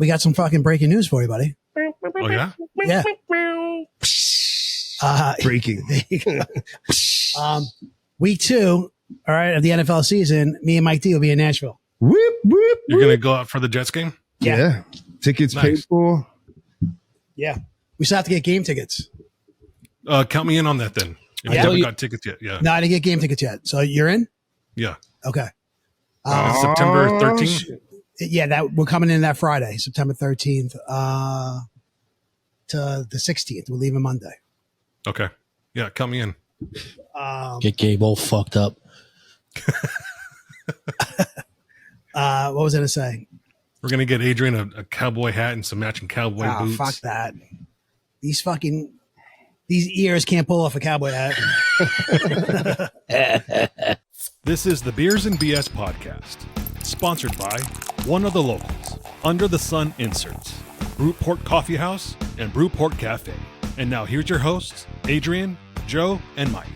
we got some fucking breaking news for you, buddy. Oh, yeah? Yeah. Breaking. Week 2, all right, of the NFL season, me and Mike D will be in Nashville. Whoop, whoop, You're whoop. going to go out for the Jets game? Yeah. Tickets paid Nice. for. Yeah. We still have to get game tickets. Count me in on that then. If Yeah. you haven't got tickets yet. Yeah. No, I didn't get game tickets yet. So you're in? Yeah. Okay. September 13th? shit. Yeah, that we're coming in that Friday, September 13th to the 16th. We're leaving Monday. Okay. Yeah, count me in. Get Gabe all fucked up. What was I going to say? We're going to get Adrian a cowboy hat and some matching cowboy Oh, boots. fuck that. These ears can't pull off a cowboy hat. This is the Beers and BS podcast, sponsored by one of the locals, Under the Sun Inserts, Brewport Coffee House, and Brewport Cafe. And now here's your hosts, Adrian, Joe, and Mike.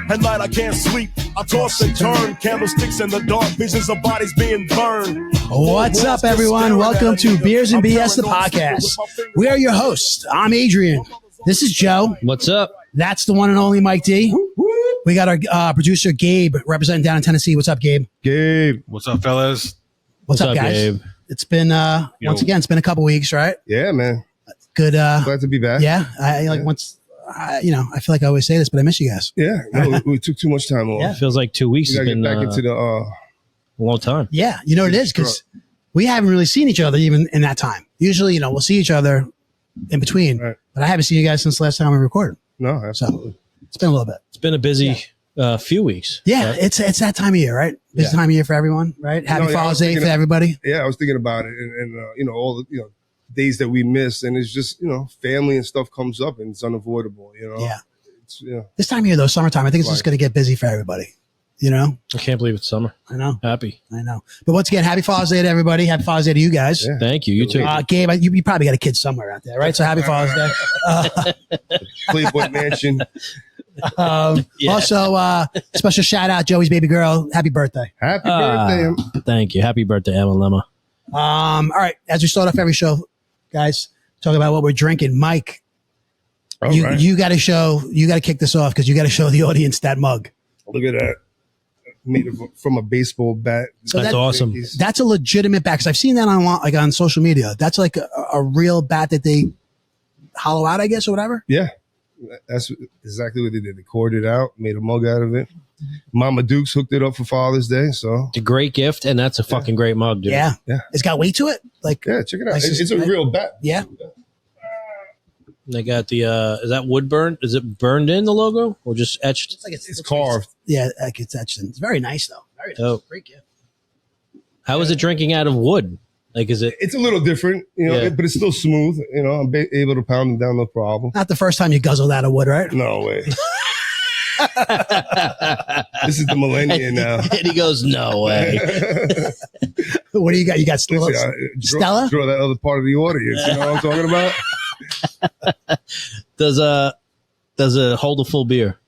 At night I can't sleep, I toss and turn, candlesticks in the dark, visions of bodies being burned. What's up, everyone? Welcome to Beers and BS, the podcast. We are your hosts. I'm Adrian. This is Joe. What's up? That's the one and only Mike D. We got our producer, Gabe, representing down in Tennessee. What's up, Gabe? Gabe. What's up, fellas? What's up, guys? Gabe? It's been, once again, it's been a couple weeks, right? Yeah, man. Good. Glad to be back. Yeah. I feel like I always say this, but I miss you guys. Yeah. No, we took too much time off. Yeah. It feels like 2 weeks We has gotta been get back into the a long time. Yeah. You know what it is? Because we haven't really seen each other even in that time. Usually, we'll see each other in between, Right. but I haven't seen you guys since the last time we recorded. No, absolutely. It's been a little bit. It's been a busy few weeks. Yeah. Right? It's that time of year, right? It's the time of year for everyone, right? Happy No, yeah, I Father's was Day thinking for of- everybody. Yeah, I was thinking about it and all the, days that we miss, and it's just, family and stuff comes up and it's unavoidable, Yeah. It's, This time of year, though, summertime, I think it's just going to get busy for everybody. I can't believe it's summer. I know. Happy. But once again, happy Father's Day to everybody. Happy Father's Day to you guys. Yeah. Thank you. You too. Gabe, you probably got a kid somewhere out there, right? So happy Father's Day. Playboy Mansion. Yeah. Also, special shout out, Joey's baby girl. Happy birthday. Happy birthday. Thank you. Happy birthday, Emma Lemma. All right. As we start off every show, guys, talk about what we're drinking. Mike, All you right. got to kick this off because you got to show the audience that mug. Look at that. Made from a baseball bat. So That's awesome. That's a legitimate bat because I've seen that on social media. That's like a real bat that they hollow out, I guess, or whatever. Yeah. That's exactly what they did. They cored it out, made a mug out of it. Mama Dukes hooked it up for Father's Day. So, It's a great gift, and that's a fucking great mug, dude. Yeah. Yeah. It's got weight to it. Like, yeah, check it out. Nice. It's a real bat. yeah. They got the, is that wood burned? Is it burned in the logo or just etched? It's like It's carved. Yeah, like it's etched in. It's very nice, though. Very nice. Dope. Great gift. How is it drinking out of wood? Like, is it? It's a little different, Yeah. but it's still smooth. I'm able to pound it down, no problem. Not the first time you guzzled out of wood, right? No way. This is the millennium now. And he goes, no way. What do you got? You got Stella? Listen, Stella? Draw that other part of the audience. You know what I'm talking about? Does it hold a full beer?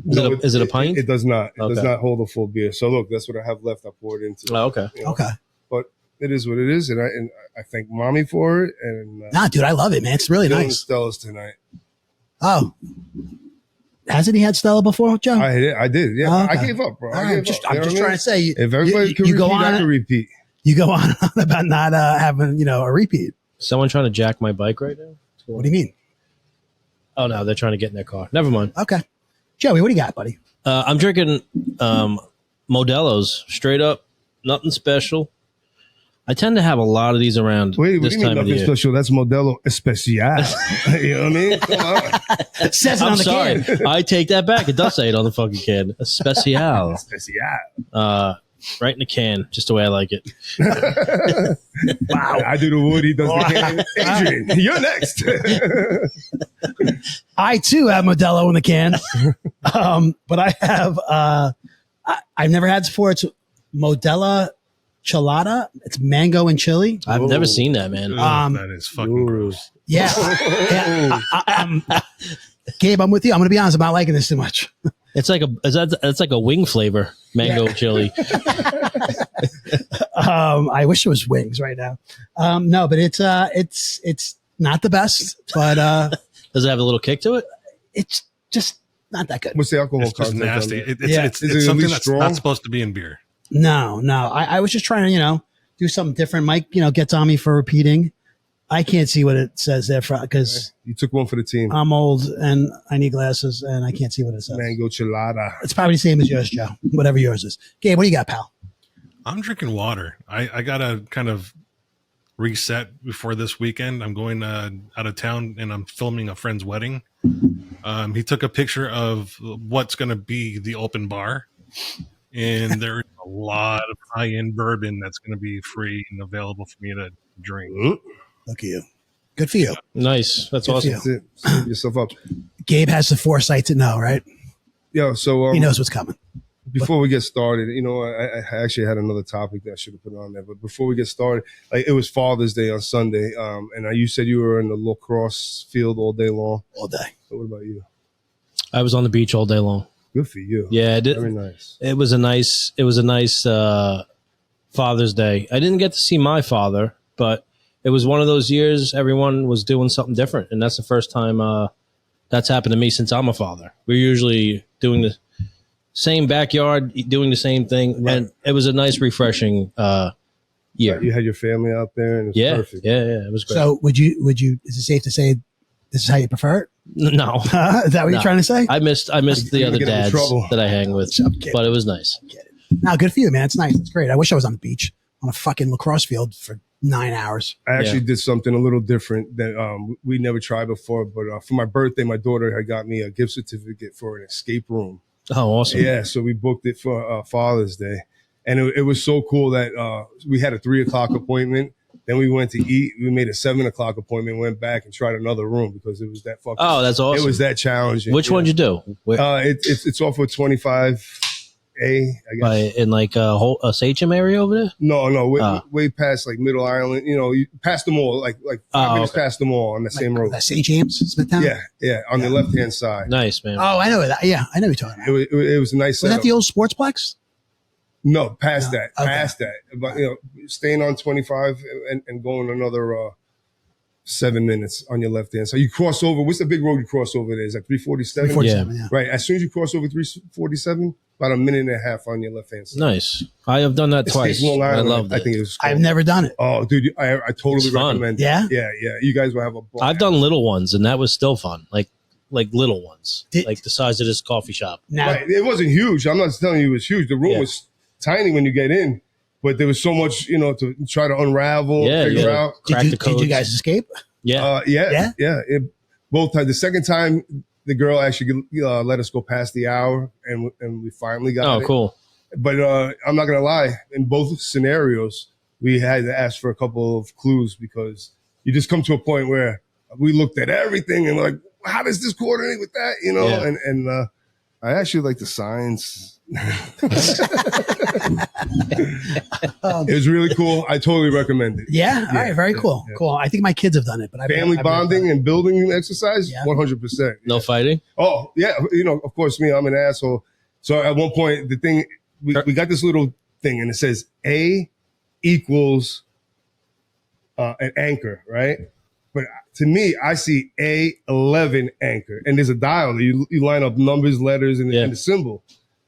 Is it a pint? It does not. It does Okay. not hold a full beer. So look, that's what I have left. I poured into. Oh, okay. Okay. But it is what it is, and I thank mommy for it. And Nah, dude, I love it, man. It's really feeling nice. Stella's tonight. Oh. Hasn't he had Stella before, Joe? I did. Yeah, Oh, okay. I gave up, bro. All I right, gave I'm just up. You know trying what I mean? to say, If everybody can you repeat, go I on, can repeat. you go on about not having, a repeat. Someone trying to jack my bike right now? What do you mean? Oh, no, they're trying to get in their car. Never mind. Okay. Joey, what do you got, buddy? I'm drinking Modelo's straight up, nothing special. I tend to have a lot of these around Wait, what this do you mean time of the nothing year. special? That's Modelo Especial. You know what I mean? Come on. It says it I'm on the sorry. can. I take that back. It does say it on the fucking can. Especial. Especial. Right in the can, just the way I like it. Wow. I do the wood, he does the can. Adrian, you're next. I, too, have Modelo in the can. But I have, I've never had before. It's Modelo Chelada. It's mango and chili. I've never seen that, man. Ugh, that is fucking Ooh. gross. Yeah. Gabe, I'm with you. I'm going to be honest. I'm not liking this too much. It's like it's like a wing flavor, mango chili. I wish it was wings right now. No, but it's not the best, but Does it have a little kick to it? it's just not that good. What's the alcohol It's just content? on nasty. it? Yeah. It's Is it at something least that's strong? not supposed to be in beer. No. I was just trying to, do something different. Mike, gets on me for repeating. I can't see what it says there because You took one for the team. I'm old and I need glasses and I can't see what it says. Mango Chelada. It's probably the same as yours, Joe. Whatever yours is. Gabe, what do you got, pal? I'm drinking water. I got to kind of reset before this weekend. I'm going out of town and I'm filming a friend's wedding. He took a picture of what's going to be the open bar, and there's a lot of high-end bourbon that's going to be free and available for me to drink. Look at you. Good for you. Nice. That's Good for awesome. you. That's it. Set yourself up. Gabe has the foresight to know, right? Yo, so He knows what's coming. before we get started, I actually had another topic that I should have put on there. But before we get started, like, it was Father's Day on Sunday, and you said you were in the lacrosse field all day long. All day. So what about you? I was on the beach all day long. Good for you. Yeah, Very nice. it was a nice Father's Day. I didn't get to see my father, but it was one of those years everyone was doing something different, and that's the first time that's happened to me since I'm a father. We're usually doing the same backyard, doing the same thing, Right. and it was a nice, refreshing year. You had your family out there, and it was perfect. Yeah, it was great. So would you, is it safe to say this is how you prefer it? No, Is that what you're No. trying to say? I missed the You're other gonna get in dads trouble. that I hang with, I'm kidding. but it was nice. No, good for you, man. It's nice. It's great. I wish I was on the beach on a fucking lacrosse field for 9 hours. I actually Yeah. did something a little different that we never tried before. But for my birthday, my daughter had got me a gift certificate for an escape room. Oh, awesome. Yeah, so we booked it for Father's Day, and it was so cool that we had a 3:00 appointment. Then we went to eat. We made a 7:00 appointment. Went back and tried another room because it was that fucking. Oh, that's awesome. It was that challenging. Which one did you do? Where, It's off of 25A, I guess. by, in like a Sachem area over there? No, way, Ah. way past like Middle Island. You past them all, like 5 minutes okay. past them all on the same road. That St. James, Smithtown? Yeah, on the left hand side. Nice, man. Oh, I know that. Yeah, I know what you're talking about. It was a nice. Was that setup. the old Sportsplex? No, past No, that, okay. past that. But staying on 25 and going another 7 minutes on your left hand. So you cross over. What's the big road you cross over there? Is that 347? 347, yeah. Right. As soon as you cross over 347, about a minute and a half on your left hand side. Nice. I have done that It's twice. Long I Island. loved I it. think it was. I've cool. never done it. Oh, dude, I totally It's fun. recommend it. Yeah? Yeah. You guys will have a blast. I've done little ones, and that was still fun. Like little ones, Did- like the size of this coffee shop. Now, Right. It wasn't huge. I'm not telling you it was huge. The room Yeah. was tiny when you get in, but there was so much, to try to unravel, Yeah, figure yeah. out. Crack did the you codes. guys escape? Yeah. Yeah. Both times. The second time, the girl actually let us go past the hour, and we finally got Oh, it. cool. But I'm not gonna lie. In both scenarios, we had to ask for a couple of clues because you just come to a point where we looked at everything and we're like, how does this coordinate with that? Yeah. And I actually like the signs. It was really cool. I totally recommend it. Yeah. All right. Very yeah, cool. yeah. Cool. I think my kids have done it, but Family bonding and building exercise, Yeah. 100%. No fighting. Oh yeah, of course, I'm an asshole. So at one point, the thing we got this little thing, and it says A equals an anchor, right? But to me, I see A11 anchor, and there's a dial. You line up numbers, letters, and the symbol.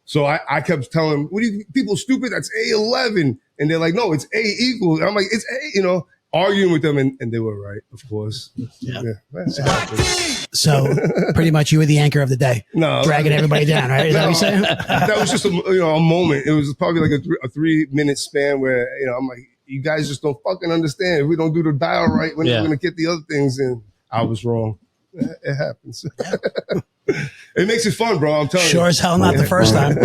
So I kept telling them, "What do you people stupid? That's A11," and they're like, "No, it's A equals." And I'm like, "It's A," arguing with them, and they were right, of course. Yeah. It happens. So pretty much you were the anchor of the day, No, dragging everybody down, right? Is that what you're saying? that was just a moment. It was probably like a 3-minute span where I'm like, you guys just don't fucking understand. If we don't do the dial right, we're never gonna get the other things. And I was wrong. It happens. It makes it fun, bro. I'm telling you. Sure as hell not the first time.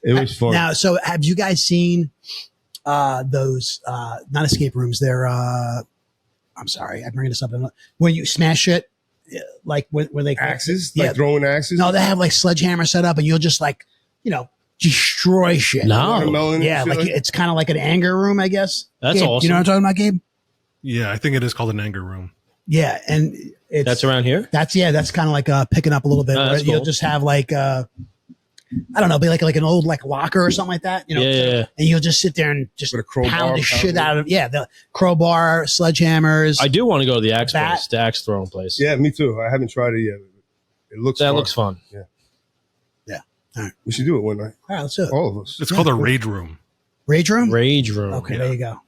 It was fun. Now, so have you guys seen those not escape rooms? They're I'm sorry, I'm bringing this up. When you smash it, like when they Axes, yeah. like throwing axes. No, they have like sledgehammer set up, and you'll just destroy shit. No. Watermelon and Yeah, shit like it's kind of like an anger room, I guess. That's Gabe, awesome. You know what I'm talking about, Gabe? Yeah, I think it is called an anger room. Yeah, and it's That's around here. that's kind of like picking up a little bit. Oh, that's You'll cool. just have like I don't know, be like an old like locker or something like that, Yeah. and you'll just sit there and just With a crowbar pound the shit probably. out of the crowbar, sledgehammers. I do want to go to the axe That- place, the axe throwing place. Yeah, me too. I haven't tried it yet. It looks That fun. looks fun. We should do it one night. All right, let's do it. All of us. It's called a rage room. Rage room. Rage room. Okay, yeah. there you go.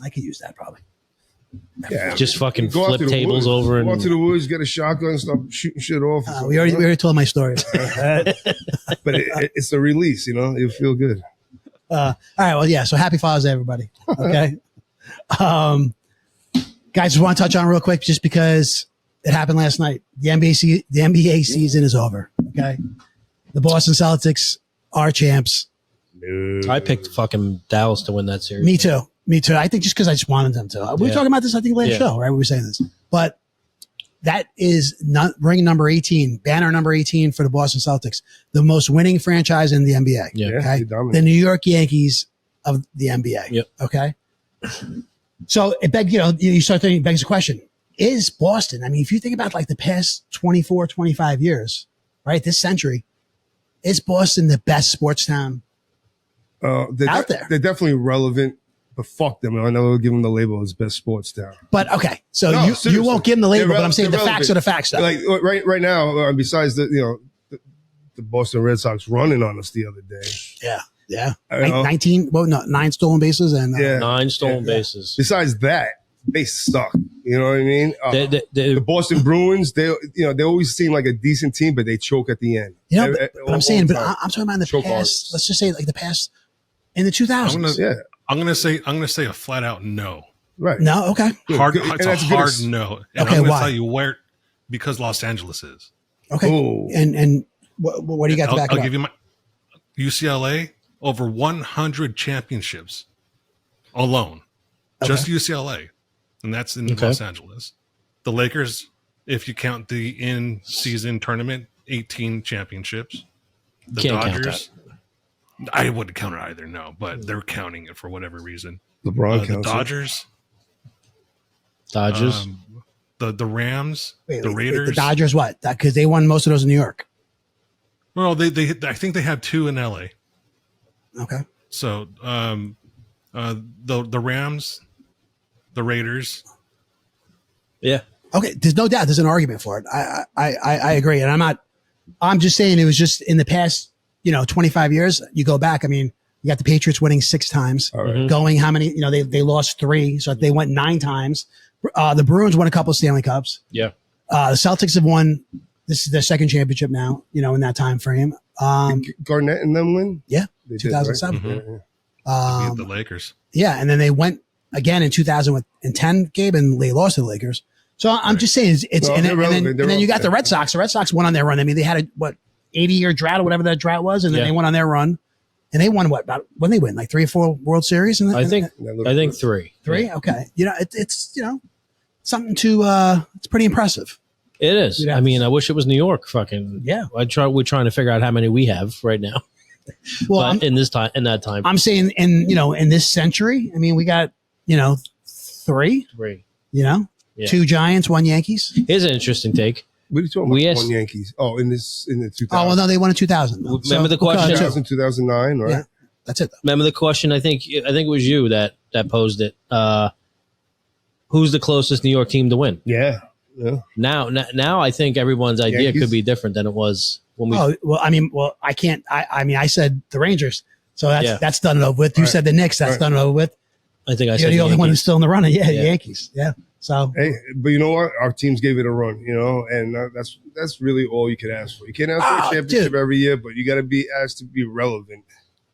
I could use that probably. Yeah. Just fucking Go out flip to the tables woods. over Go out and to the woods, get a shotgun, start shooting shit off. We already told my story. But it's the release, you feel good. All right. Well, yeah. So happy Father's Day, everybody. Okay. Guys, just want to touch on real quick, just because it happened last night. The NBA season is over. Okay. The Boston Celtics are champs. I picked fucking Dallas to win that series. Me too. I think just because I just wanted them to. We were Yeah. talking about this, I think, last Yeah. show, right? We were saying this, but that is not ring number 18, banner number 18 for the Boston Celtics, the most winning franchise in the NBA. Yeah. Okay. they dominate. The New York Yankees of the NBA. Yep. Okay. So it begs, you start thinking, begs the question, is Boston, I mean, if you think about like the past 24, 25 years, right, this century, is Boston the best sports town? They're Out there. They're definitely relevant, but fuck them. I know we'll give them the label as best sports town. But okay, so No, you seriously. won't give them the label, They're but I'm saying the they're facts are the facts. Though. Like right now, besides the Boston Red Sox running on us the other day. yeah. I know. 9 stolen bases and Yeah. 9 stolen Yeah. bases. Besides that, they suck. You know what I mean? They- The Boston Bruins, they always seem like a decent team, but they choke at the end. but I'm saying, all but the time. I'm talking about in the Choke past. artists. Let's just say like the past in the 2000s. Yeah, I'm gonna say a flat out no. right. No, okay, Hard. Good. It's And a that's good hard as- no. And Okay, I'm gonna why? tell you where, because Los Angeles is. okay. Ooh. And what do you got to I'll, back I'll it up? give you my UCLA over 100 championships alone, just UCLA, and that's in Okay. Los Angeles. The Lakers, if you count the in-season tournament, 18 championships. The Can't count Dodgers, I wouldn't count it either, no, but they're counting it for whatever reason. LeBron The counts it. Dodgers, Dodgers. the Rams, Wait, the Raiders. the Dodgers, what? Because they won most of those in New York. Well, they I think they have 2 in LA. Okay. So the Rams, the Raiders. yeah. Okay. There's no doubt. There's an argument for it. I agree, and I'm just saying it was just in the past, 25 years. You go back. I mean, you got the Patriots winning 6 times. All right. Going how many? They lost 3, so they went 9 times. The Bruins won a couple of Stanley Cups. Yeah. The Celtics have won. This is their second championship now. In that time frame. Garnett and them win? Yeah, They did, 2007. right? Yeah, yeah. Beat the Lakers. Yeah, and then they went again in 2010, Gabe, and they lost to the Lakers. So I'm just saying, it's No, and, they're then, and, then, relevant. and then you got the They're Red Sox. The Red Sox went on their run. I mean, they had a 80-year drought or whatever that drought was, and then Yeah. they went on their run, and they won when they win like 3 or 4 World Series. And I think That little- I think 3. 3. Yeah. Okay, it's something to it's pretty impressive. It is. Yeah. I mean, I wish it was New York. Fucking Yeah. We're trying to figure out how many we have right now. Well, But in that time, I'm saying in this century, I mean, we got 3. 3. Yeah. 2 Giants, 1 Yankees. Here's an interesting take. What are you talking We about? asked- One Yankees. Oh, in the 2000s. Oh well, no, they won in 2000. though. Remember the we'll cut question? it, too. 2000, 2009, right? Yeah, that's it. Though. Remember the question? I think it was you that posed it. Who's the closest New York team to win? Yeah. Yeah. Now, I think everyone's idea Yankees? could be different than it was when we. Oh well, I can't. I said the Rangers, so Yeah. that's done and over with. You Right. said the Knicks, that's Right. done and over with. I think I You're said the only one who's Yankees. still in the running. Yeah, Yeah. the Yankees. Yeah. So Hey, but you know what? Our teams gave it a run, and that's really all you could ask for. You can't ask for Ah, a championship dude. every year, but you got to be asked to be relevant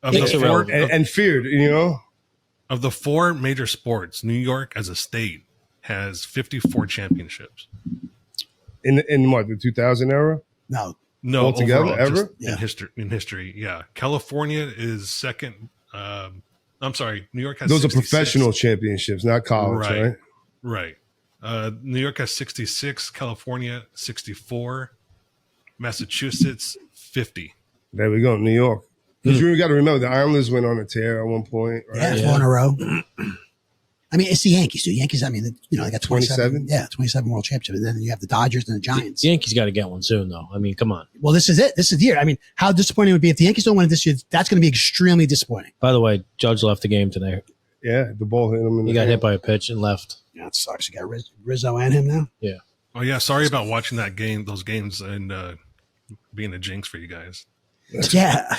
Of It's the, four, irrelevant. and feared, of the 4 major sports, New York as a state has 54 championships. in what, the 2000 era? no, No, Altogether, overall, ever? just Yeah. in history, yeah. California is second. I'm sorry, New York has Those are 66. professional championships, not college, right? Right. New York has 66, California 64, Massachusetts 50. There we go, New York. Because you got to remember, the Islanders went on a tear at one point, right? yeah, Yeah. 4 in a row. I mean, it's the Yankees, dude. Yankees, I mean, they got 27? Yeah, 27 world championships. And then you have the Dodgers and the Giants. The Yankees got to get one soon, though. I mean, come on. Well, this is it. This is the year. I mean, how disappointing it would be if the Yankees don't win it this year. That's going to be extremely disappointing. By the way, Judge left the game today. Yeah, the ball hit him. He got hit by a pitch and left. Yeah, it sucks. You got Rizzo and him now. Yeah. Oh yeah, sorry about watching those games, and being a jinx for you guys. Yeah.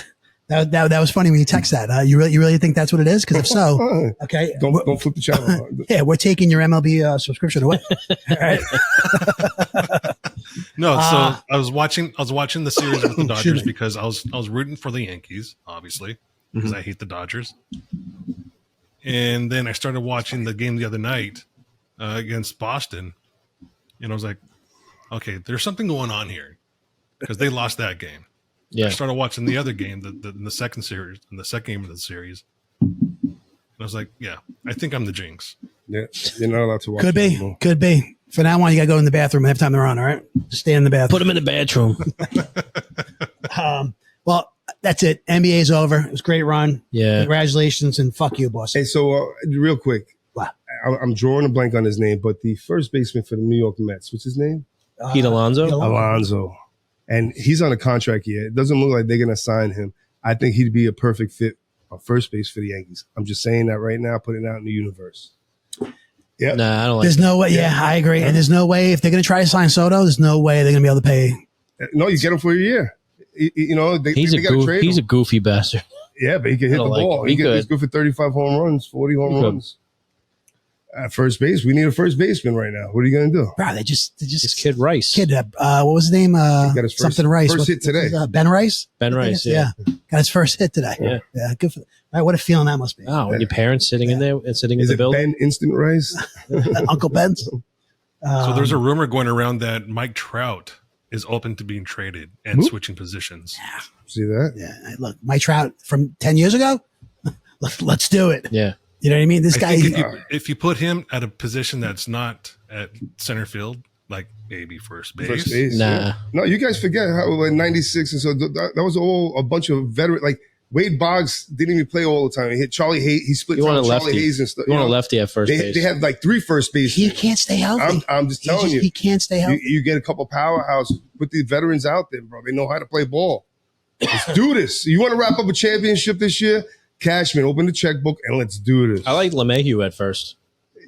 That was funny when you text that. You really think that's what it is? Because if so, okay. Don't flip the channel. Yeah, we're taking your MLB subscription away. All right. No, so I was watching the series with the Excuse Dodgers me. because I was rooting for the Yankees, obviously, because I hate the Dodgers. And then I started watching the game the other night against Boston, and I was like, okay, there's something going on here because they lost that game. Yeah. I started watching the other game, the second game of the series. And I was like, yeah, I think I'm the jinx. Yeah, you're not allowed to watch. Could it be. anymore. Could be. For now on, you got to go in the bathroom every time they're on, all right? Just stay in the bathroom. Put him in the bathroom. Well, that's it. NBA's over. It was a great run. Yeah. Congratulations and fuck you, boss. Hey, so real quick, Wow. I'm drawing a blank on his name, but the first baseman for the New York Mets, what's his name? Pete Alonso? Alonso. And he's on a contract here. It doesn't look like they're going to sign him. I think he'd be a perfect fit on first base for the Yankees. I'm just saying that right now, putting it out in the universe. Yeah. Nah, I don't like There's that. no way. Yeah, I agree. And there's no way if they're going to try to sign Soto, there's no way they're going to be able to pay. No, you get him for a year. You know, they got to trade He's a him. goofy bastard. Yeah, but he can hit I the don't like ball. him. He He's could. good for 35 home runs, 40 home He could. runs. At first base, we need a first baseman right now. What are you going to do? Bro, they just This kid Rice. what was his name? got his first- Something Rice. first hit today. Ben Rice? Ben Rice, yeah. Got his first hit today. Yeah. Good for All right, what a feeling that must be. Wow, when your parents sitting in there and sitting in Is the it building. Ben Instant Rice? Uncle Ben's. So there's a rumor going around that Mike Trout is open to being traded and switching positions. See that? Yeah, look, Mike Trout from 10 years ago. Let's do it. Yeah. You know what I mean? This I guy. think if you put him at a position that's not at center field, like maybe first base, First base. Nah. Yeah. No, you guys forget how in '96 and so that was all a bunch of veteran. Like Wade Boggs didn't even play all the time. He hit Charlie Hayes. He split You want time a with Charlie lefty. Hayes and stuff. You want a know? lefty at first They base. have like 3 first base. he can't stay healthy. I'm just telling you. He can't stay healthy. You get a couple powerhouse. Put the veterans out there, bro. They know how to play ball. Let's do this. You want to wrap up a championship this year? Cashman, open the checkbook and let's do this. I like LeMahieu at first.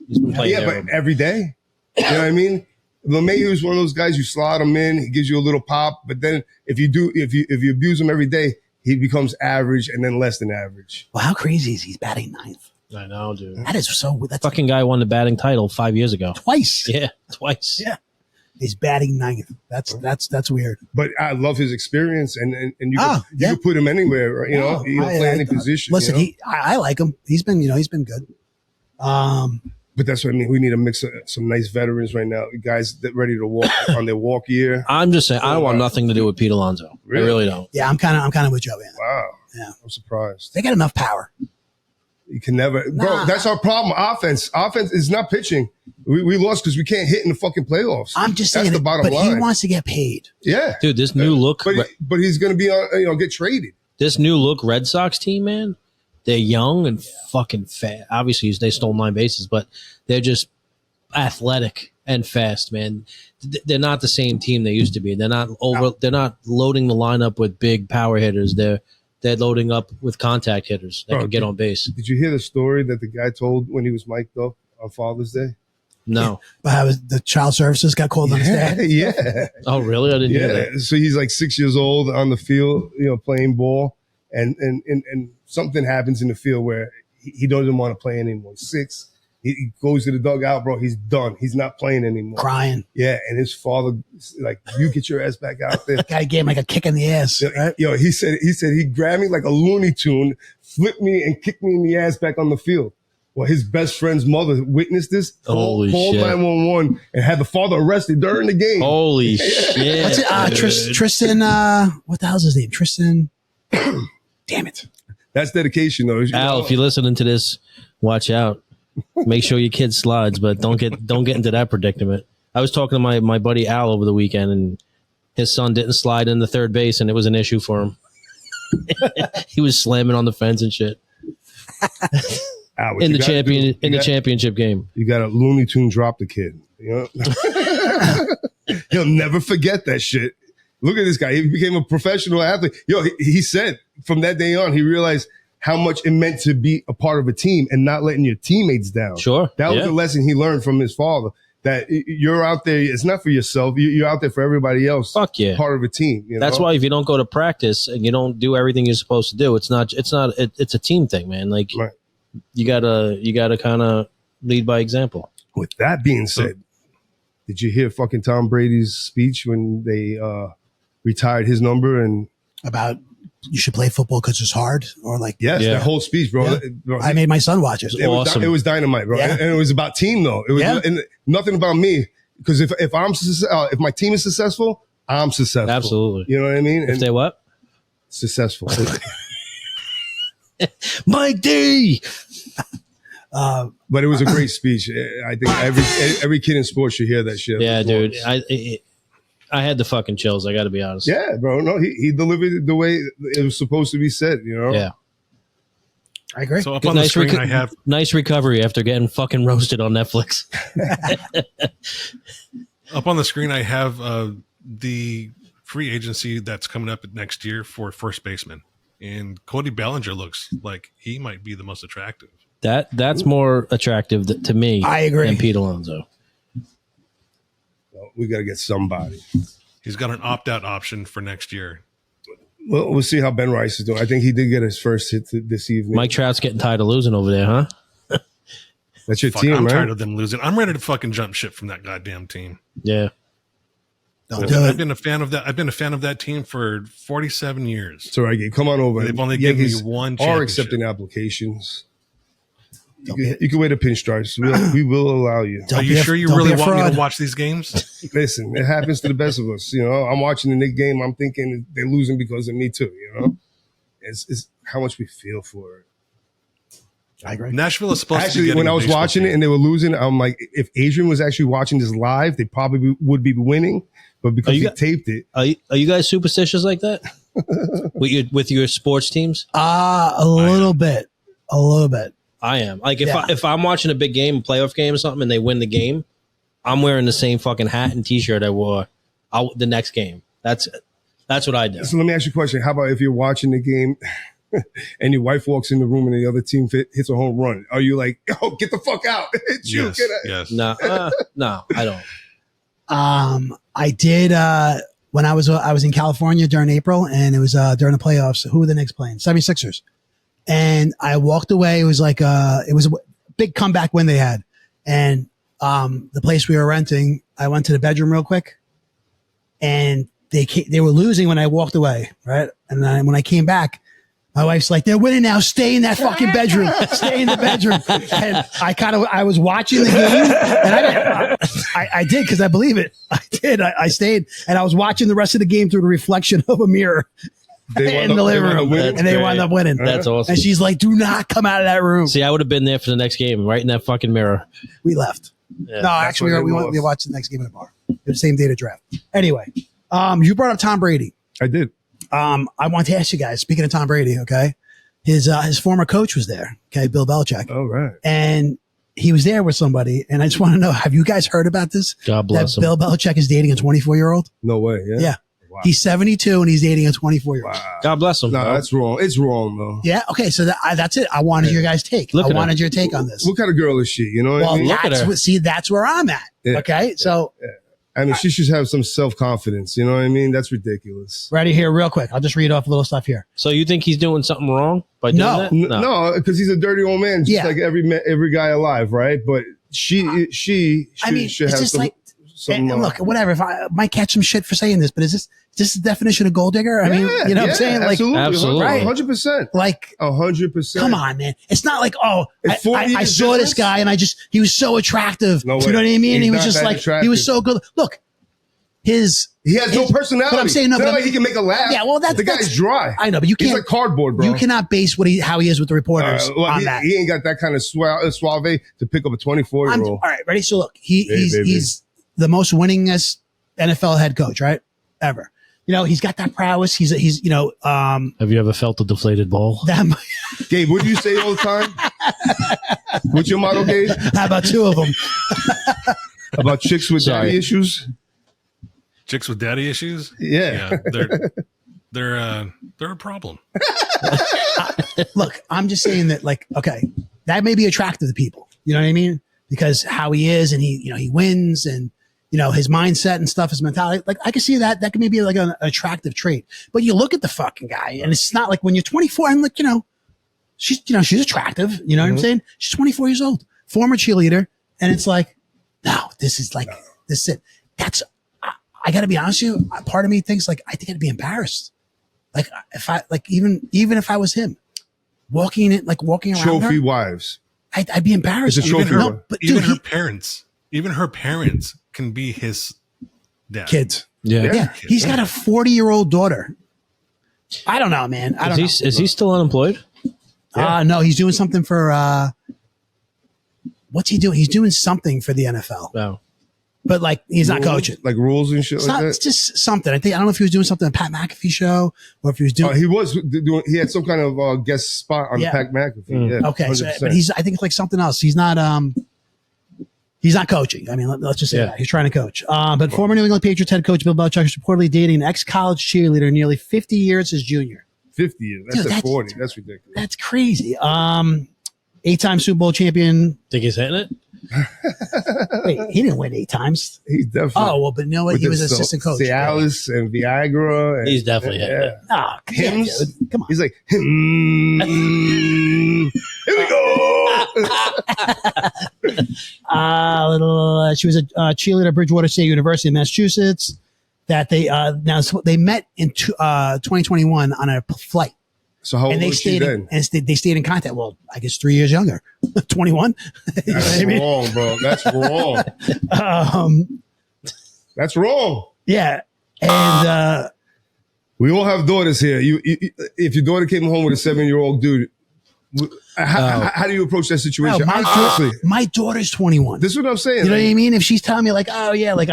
He's been playing Yeah, there. but every day. You know what I mean? LeMahieu is one of those guys you slot him in, he gives you a little pop, but then if you abuse him every day, he becomes average and then less than average. Well, how crazy is he? He's batting ninth. I know, dude. That is so. That's Fucking guy won the batting title 5 years ago. twice. Yeah, twice. Yeah. He's batting ninth. That's weird. But I love his experience and you yeah. could put him anywhere, you know, Oh, he'll play any position. Listen, you know? I like him. He's been good. But that's what I mean. We need a mix of some nice veterans right now, guys that ready to walk on their walk year. I'm just saying, I don't want nothing to do with Pete Alonso. Really? I really don't. Yeah, I'm kind of with Joe. Man. Wow. Yeah. I'm surprised. They got enough power. You can never, Nah. bro. That's our problem. Offense is not pitching. We lost because we can't hit in the fucking playoffs. I'm just That's saying, the bottom but line. he wants to get paid. Yeah, Dude, this new look, but he's going to be on, get traded. this new look Red Sox team, man, they're young and fucking fast. Obviously, they stole 9 bases, but they're just athletic and fast, man. They're not the same team they used to be. They're not They're not loading the lineup with big power hitters. They're loading up with contact hitters that Bro, can get on base. Did you hear the story that the guy told when he was mic'd up on Father's Day? No. But how the child services got called on his dad. Yeah. Oh, really? I didn't hear that. Yeah. So he's like 6 years old on the field, playing ball, and something happens in the field where he doesn't want to play anymore. He's 6. He goes to the dugout, bro. He's done. He's not playing anymore. Crying. Yeah, and his father like, you get your ass back out there. Guy gave him like a kick in the ass. Right? Yo, he said he grabbed me like a Looney Tune, flipped me, and kicked me in the ass back on the field. Well, his best friend's mother witnessed this, Holy called shit. 911, and had the father arrested during the game. Holy shit. What's it? dude. Tristan. What the hell's his name? Tristan. Damn it. That's dedication, though. Al, if you're listening to this, watch out. Make sure your kid slides, but don't get into that predicament. I was talking to my buddy Al over the weekend, and his son didn't slide in the third base, and it was an issue for him. He was slamming on the fence and shit. What in you the gotta do, the championship game. You got a Looney Tune drop the kid. You know? He'll never forget that shit. Look at this guy. He became a professional athlete. He said from that day on, he realized how much it meant to be a part of a team and not letting your teammates down. Sure. That was the lesson he learned from his father, that you're out there. It's not for yourself. You're out there for everybody else. Fuck yeah. Part of a team. That's why if you don't go to practice and you don't do everything you're supposed to do, it's a team thing, man. Like Right. you gotta kind of lead by example. With that being said, did you hear fucking Tom Brady's speech when they retired his number? And About you should play football because it's hard, or like yes, Yeah. that whole speech, bro. Yeah. Bro, I made my son watch it. Awesome. It was dynamite, bro. Yeah. And it was about team, though. It was and nothing about me. Because if my team is successful, I'm successful. Absolutely. You know what I mean? If And they what? successful. Mike D. But it was a great speech. I think every kid in sports should hear that shit. Yeah, dude. I had the fucking chills. I got to be honest. Yeah, bro. No, he delivered it the way it was supposed to be said. You know. Yeah. I agree. So up on the screen, I have nice recovery after getting fucking roasted on Netflix. up on the screen. I have the free agency that's coming up next year for first baseman, and Cody Bellinger looks like he might be the most attractive. That's more attractive to me. I agree. Than Pete Alonso. Well, we got to get somebody. He's got an opt-out option for next year. Well, we'll see how Ben Rice is doing. I think he did get his first hit this evening. Mike Trout's getting tired of losing over there, huh? That's your Fuck, team, I'm right? tired of them losing. I'm ready to fucking jump ship from that goddamn team. Yeah. Don't do I've it. been a fan of that. I've been a fan of that team for 47 years. It's all right, Gabe. Come on over. They've only given me Yankees one are championship. accepting applications. You can wear the pinstripes. We will allow you. Don't Are be you a- sure you don't really be a want me fraud. to watch these games? Listen, it happens to the best of us. You know, I'm watching the Knicks game. I'm thinking they're losing because of me too. You know, it's how much we feel for it. I agree. Nashville is supposed to be Actually, getting when a I was baseball watching team. it and they were losing, I'm like, if Adrian was actually watching this live, they probably would be winning. But because you he got- taped it, Are you guys superstitious like that? with your sports teams? A little bit. I am. Like if Yeah. if I'm watching a big game, a playoff game or something, and they win the game, I'm wearing the same fucking hat and T-shirt I wore the next game. That's what I do. so let me ask you a question. How about if you're watching the game and your wife walks in the room and the other team hits a home run? Are you like, oh, get the fuck out? It's you. Yes, Get out. yes. No, I don't. I did when I was in California during April, and it was during the playoffs. Who were the Knicks playing? 76ers. And I walked away. It was like it was a big comeback win they had. And the place we were renting, I went to the bedroom real quick, and they were losing when I walked away, right? And then when I came back, my wife's like, "They're winning now. Stay in that fucking bedroom. Stay in the bedroom." And I was watching the game, and I did because I believe it. I did. I stayed, and I was watching the rest of the game through the reflection of a mirror in the living room, and they wound up winning. That's awesome. And she's like, "Do not come out of that room." See, I would have been there for the next game, right in that fucking mirror. We left. Yeah. No, actually, why they we lost. watched the next game in the bar. It was the same day to draft. Anyway, you brought up Tom Brady. I did. I want to ask you guys. Speaking of Tom Brady, okay, his former coach was there. Okay, Bill Belichick, All right. and he was there with somebody. And I just want to know: have you guys heard about this? God bless That him. Bill Belichick is dating a 24-year-old. No way. Yeah. Yeah. Wow. He's 72 and he's dating a 24-year-old. Wow. God bless him. No, bro. that's wrong. It's wrong though. Yeah. Okay. So that's it. I wanted your guys' take. Look I at her. wanted your take on this. What kind of girl is she? You know what I Well, mean? look at that's her. that's where I'm at. Yeah. Okay. So I mean, she should have some self-confidence. You know what I mean? That's ridiculous. ready here, real quick. I'll just read off a little stuff here. So you think he's doing something wrong by doing No. that? No, because he's a dirty old man, just Yeah. like every guy alive, right? But she I mean, should it's have just some. like, some and look, whatever. If I might catch some shit for saying this, but is this the definition of gold digger? I mean, you know what I'm saying? Like, Absolutely. Right. 100%. like, 100%. come on, man. It's not like, oh, It's 40 I years saw this difference? guy and he was so attractive. No you way. know what I mean? He's He was not just that like, he attractive. was so good. Look, He has no his- personality. But I'm saying, no, It's but not like he can make a laugh. Yeah, well, the guy's dry. I know, but you He's can't, like cardboard, bro. you cannot base how he is with the reporters Well, on he, that. he ain't got that kind of suave to pick up a 24-year-old. All right, ready? So look, Baby. he's the most winningest NFL head coach, right? Ever. You know, he's got that prowess. He's Have you ever felt a deflated ball? that Gabe, what do you say all the time? What's your motto, Gabe? How about two of them? About chicks with Sorry. daddy issues? Chicks with daddy issues. Yeah. They're a problem. Look, I'm just saying that, like, okay, that may be attractive to people. You know what I mean? Because how he is, and he wins, and his mindset and stuff, his mentality. Like, I can see that can maybe like an attractive trait. But you look at the fucking guy, and it's not like when you're 24 and like she's she's attractive. You know what I'm saying? She's 24 years old, former cheerleader, and it's like, no, this is it. That's I got to be honest with you. Part of me thinks like I think I'd be embarrassed. Like if I even if I was him, walking around Trophy her, wives. I'd be embarrassed. It's a trophy. No, but Even dude, her parents can be his dad. kids. Yeah. Yeah, he's got a 40-year-old daughter. I don't know, man. I don't know. Is he still unemployed? No, he's doing something for. What's he doing? He's doing something for the NFL, No. but like he's not coaching. Like rules and shit It's like not. that. It's just something. I don't know if he was doing something on Pat McAfee show or if he was doing. He was doing. He had some kind of guest spot on Yeah. Pat McAfee. Yeah, Okay, so, 100%. but I think it's like something else. He's not coaching. I mean, let's just say that he's trying to coach. But former New England Patriots head coach Bill Belichick is reportedly dating an ex-college cheerleader nearly 50 years his junior. 50 years. That's Dude, at that's- 40. That's ridiculous. That's crazy. 8-time Super Bowl champion. Think he's hitting it? Wait, he didn't win 8 times. He's definitely. Oh, well, but you know what? with He was the assistant coach. Cialis and Viagra. And, He's definitely hitting it. Oh, Hymns. dude. Come on. He's like, here we go. She was a cheerleader at Bridgewater State University in Massachusetts. That they met in 2021 on a flight. So how old And they was she stayed then? they stayed in contact. Well, I guess 3 years younger, 21. You know That's what I mean? wrong, bro. That's wrong. That's wrong. Yeah, and We all have daughters here. You if your daughter came home with a 7-year-old dude, how do you approach that situation? Honestly, my daughter's 21. this is what I'm saying. You know like, what I mean? If she's telling me like, oh yeah, like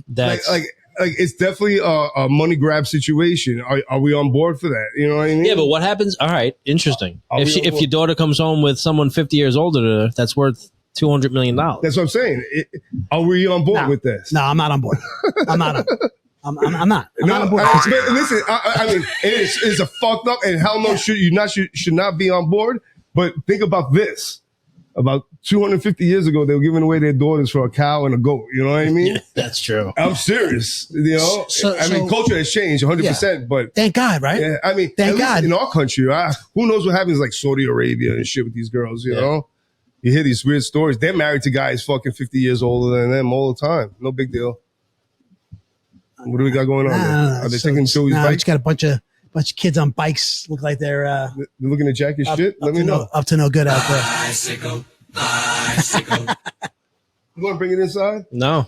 That's like it's definitely a money grab situation. Are we on board for that? You know what I mean? yeah, but what happens? All right, interesting. I'll be If your daughter comes home with someone 50 years older than her, that's worth $200 million. That's what I'm saying. Are we on board with this? no, I'm not on board. I'm not. I'm not. I'm not on board. But listen, I mean, it's a fucked up, and hell no, should not be on board. But think about this. About 250 years ago, they were giving away their daughters for a cow and a goat. You know what I mean? That's true. I'm serious. You know, I mean, culture has changed 100%, but Thank God, right? yeah, I mean, Thank at least God. in our country, who knows what happens like Saudi Arabia and shit with these girls, you know? You hear these weird stories. They're married to guys fucking 50 years older than them all the time. No big deal. What do we got going on there? Are they taking Joey's we bike? just got a bunch of kids on bikes. Look like they're They're looking to jack your shit? Let me know. up to no good out there. You want to bring it inside? No.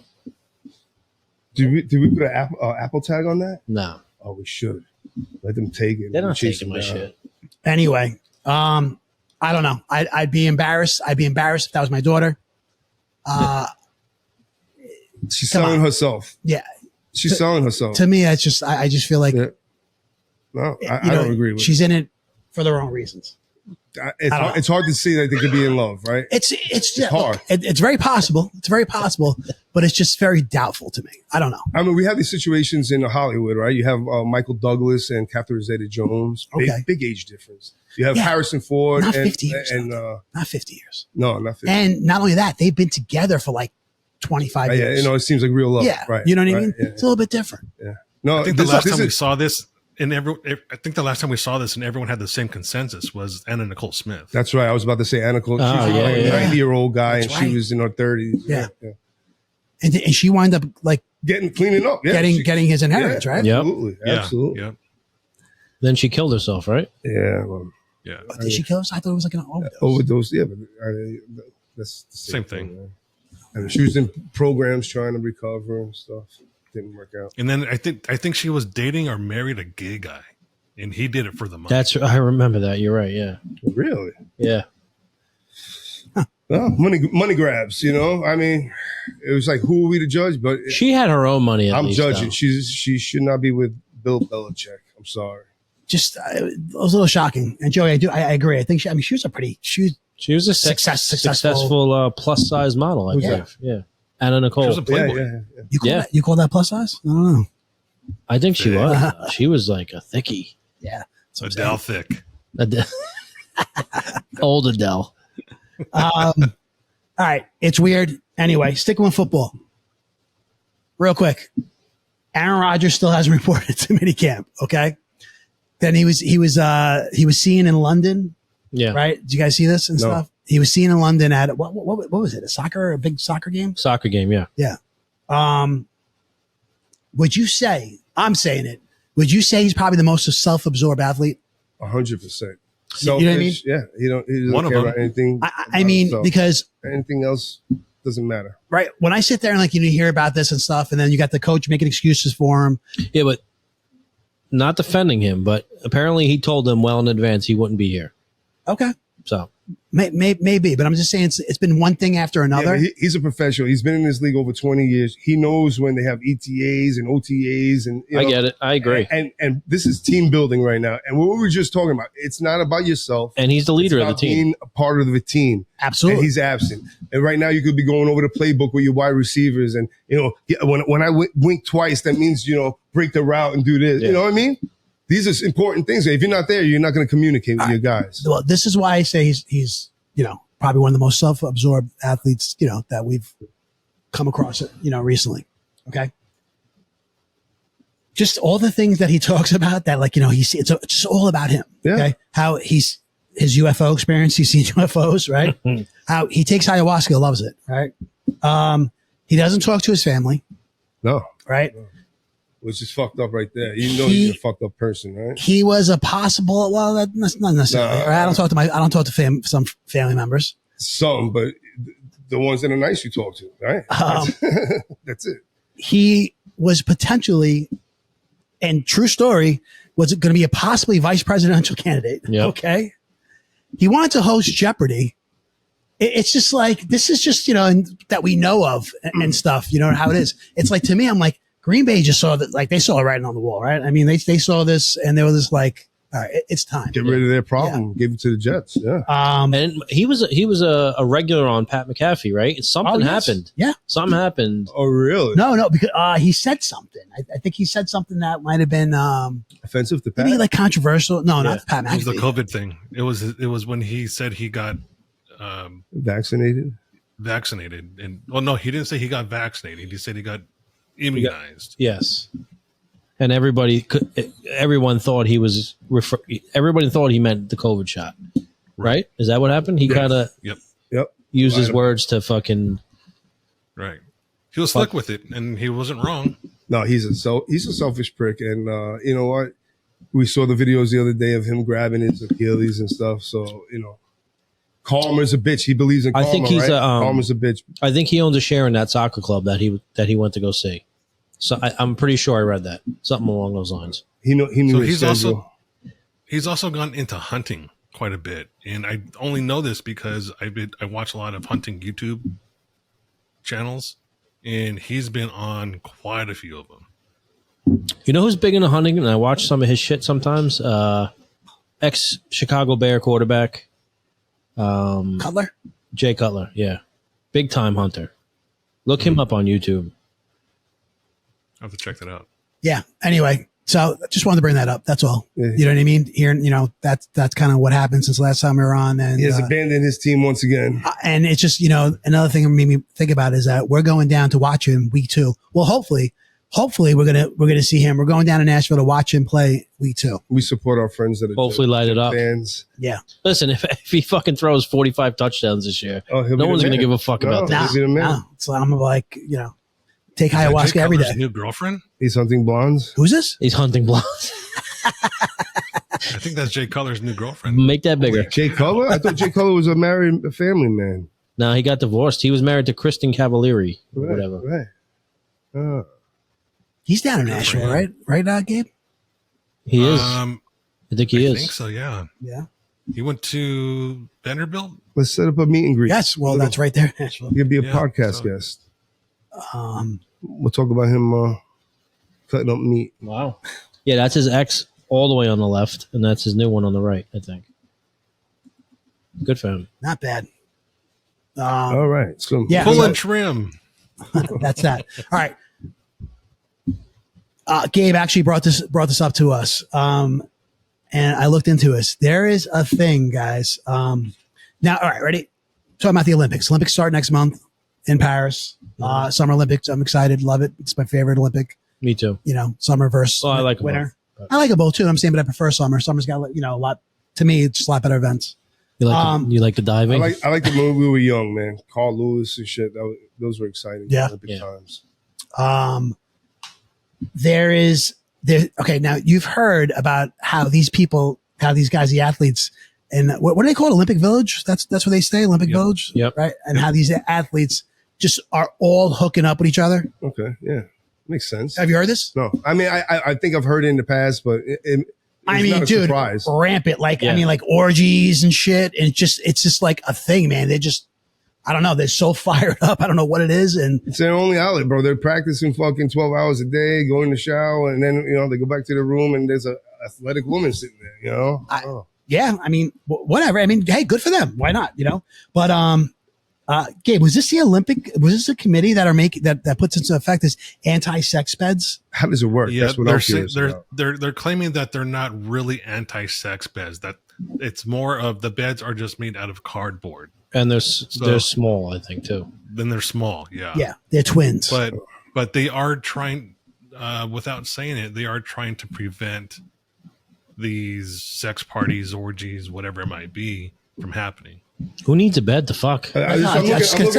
Did we put an Apple tag on that? No. Oh, we should. Let them take it. They're not Chase taking them my down. shit. Anyway, I don't know. I'd be embarrassed. I'd be embarrassed if that was my daughter. She's Come selling on. herself. Yeah. She's selling herself. To me, it's just I just feel like Yeah. No, I you know, don't agree with she's in it for the wrong reasons. It's hard to see that they could be in love, right? It's hard. It's very possible. It's very possible, but it's just very doubtful to me. I don't know. I mean, we have these situations in Hollywood, right? You have Michael Douglas and Catherine Zeta-Jones. Okay. Big age difference. You have Yeah. Harrison Ford. Not and, 50 years. And, Not 50 years. no, not 50. And not only that, they've been together for like 25 yeah, years. you know, it seems like real love. Yeah. Right. You know what I right, mean? yeah, It's a little bit different. yeah. No, I think the last time we is, saw this, I think the last time we saw this and everyone had the same consensus was Anna Nicole Smith. that's right. I was about to say Anna Cole. She's Oh, yeah, a yeah. 90-year-old guy, That's and she right. was in her 30s. Yeah. And she wound up like Cleaning up. Yeah. getting his inheritance, right? Yep. Absolutely. Yeah, Absolutely. Yeah. Then she killed herself, right? Yeah. Well, Yeah. Oh, did she kill us? I thought it was like an overdose. overdose. Yeah, but that's the Same thing. man. I mean, she was in programs trying to recover and stuff. Didn't work out. And then I think she was dating or married a gay guy, and he did it for the money. I remember that. You're right. Yeah. Really? Yeah. Well, money grabs. You know, I mean, it was like, who are we to judge? But She had her own money. At I'm least, judging. though. She should not be with Bill Belichick. I'm sorry. Just it was a little shocking. And Joey, I agree. I think she was She was a Successful. plus size model, I believe. Yeah. Anna Nicole. She was a Playboy. You call that plus size? I don't know. I think she was. She was like a thickie. Yeah. So Adele Thick. Old Adele. all right. It's weird. Anyway, sticking with football. Real quick. Aaron Rodgers still hasn't reported to minicamp. Okay. Then he was seen in London. Yeah. Right. Did you guys see this and No. stuff? He was seen in London at what was it? A big soccer game? Soccer game, yeah. Yeah. Would you say, I'm saying it, would you say he's probably the most self-absorbed athlete? 100%. You know what I mean? Yeah, he doesn't One of care them. about anything. I mean, himself. because anything else doesn't matter. right when I sit there and like you hear about this and stuff, and then you got the coach making excuses for him. Yeah, but not defending him, but apparently he told them well in advance he wouldn't be here. Okay, So maybe, but I'm just saying it's been one thing after Yeah, another. but he's a professional. He's been in this league over 20 years. He knows when they have ETAs and OTAs, and I get it. I agree. And this is team building right now. And what we were just talking about, it's not about yourself. And he's the leader It's of the about team. being a part of the team. Absolutely. And he's absent. And right now you could be going over the playbook with your wide receivers. And, when I wink twice, that means, break the route and do this. Yeah. You know what I mean? These are important things. If you're not there, you're not going to communicate with your guys. Well, this is why I say he's probably one of the most self-absorbed athletes that we've come across recently. Okay. Just all the things that he talks about that it's just all about him. Yeah. Okay. How his UFO experience, he's seen UFOs, right? How he takes ayahuasca, loves it, right? He doesn't talk to his family, No. right? Which is fucked up right there. You know He- you're a fucked up person, right? He was a possible, that's not necessarily. No. Right? I don't talk to some family members. Some, but the ones that are nice you talk to, right? That's it. He was potentially, and true story, was going to be a possibly vice presidential candidate. Yep. Okay. He wanted to host Jeopardy. It's just like, this is just, that we know of and stuff, how it is. It's like, to me, I'm like, Green Bay just saw that, like they saw it writing on the wall, right? I mean, they saw this and they were just like, all right, it's time. Get rid of their problem. Give it to the Jets. Yeah. And he was a regular on Pat McAfee, right? Something yes. happened. Yeah. Something happened. Oh, really? No, because he said something. I think he said something that might have been Offensive to Pat? maybe like controversial. No, not Pat It was the McAfee. COVID thing. It was when he said he got Vaccinated? vaccinated, and no, he didn't say he got vaccinated. He said he got immunized. Yes. And everyone thought everybody thought he meant the COVID shot. Right? Is that what happened? He kind of Yep. Yep. used his words to fucking. Right. He was slick with it, and he wasn't wrong. No, he's a selfish prick. And you know what? We saw the videos the other day of him grabbing his Achilles and stuff. So, karma's a bitch. He believes in I karma, think he's right? a, Karma's a bitch. I think he owns a share in that soccer club that he went to go see. So I'm pretty sure I read that. Something along those lines. He knew So his schedule. he's also gone into hunting quite a bit, and I only know this because I watch a lot of hunting YouTube channels, and he's been on quite a few of them. You know who's big into hunting? And I watch some of his shit sometimes. Ex Chicago Bear quarterback, Cutler? Jay Cutler. Yeah, big time hunter. Look him up on YouTube. I have to check that out. Yeah. Anyway, so just wanted to bring that up. That's all. Yeah. You know what I mean? Here, that's kind of what happened since last time we were on. And He has abandoned his team once again. and it's just, another thing that made me think about is that we're going down to watch him week 2. Well, hopefully we're gonna see him. We're going down to Nashville to watch him play week 2. We support our friends that are Hopefully light it up. fans. Yeah. Listen, if he fucking throws 45 touchdowns this year, Oh, he'll no be one's the going to man. give a fuck No. about that. He'll be the man. No, so I'm like, take Is that ayahuasca Jay every Cutler's day. new girlfriend? He's hunting blondes. Who's this? He's hunting blondes. I think that's Jay Cutler's new girlfriend. Make that bigger. Jay Cutler? I thought Jay Cutler was a family man. No, he got divorced. He was married to Kristen Cavalieri, or Right, whatever. Right. He's down in Nashville, right? Right, Gabe? He is. I think he I is. think so. Yeah, Yeah. he went to Vanderbilt. Let's set up a meet and greet. Yes. Well, that's right there, Nashville. He could be a Yeah, podcast so- guest. Um, We'll talk about him cutting up meat. Wow. Yeah, that's his ex all the way on the left, and that's his new one on the right, I think. Good for him. Not bad. All right. So Yeah. Pull and trim. That's that. All right. Gabe actually brought this up to us. And I looked into this. There is a thing, guys. Now, all right, ready? Talking about the Olympics. Olympics start next month in Paris. Summer Olympics. I'm excited. Love it. It's my favorite Olympic. Me too. Summer versus Well, I like them winter. both, I like them both too. I'm saying, but I prefer summer. Summer's got a lot. To me, it's just a lot better events. You like the I diving? like the movie we were young, man. Carl Lewis and shit. Those were exciting. Yeah. Olympic times. Okay, now you've heard about how these guys, the athletes, and what do they call it? Olympic Village? That's where they stay, Olympic Village? Yep. Right? And how these athletes just are all hooking up with each other. Okay. Yeah. Makes sense. Have you heard this? No. I mean, I think I've heard it in the past, but it's not a dude, surprise. rampant. Yeah. Like orgies and shit. And it's just like a thing, man. They just, I don't know. They're so fired up. I don't know what it is. And It's their only outlet, bro. They're practicing fucking 12 hours a day, going to shower, and then, they go back to the room and there's a athletic woman sitting there, yeah, I mean, whatever. I mean, hey, good for them. Why not? But, Gabe, was this a committee that puts into effect this anti-sex beds? How does it work? Yeah, That's what I'm curious about. they're claiming that they're not really anti-sex beds. That it's more of the beds are just made out of cardboard. And they're small, I think, too. Then they're small. Yeah. Yeah, they're twins. But they are trying, without saying it, they are trying to prevent these sex parties, orgies, whatever it might be, from happening. Who needs a bed to fuck? I'm looking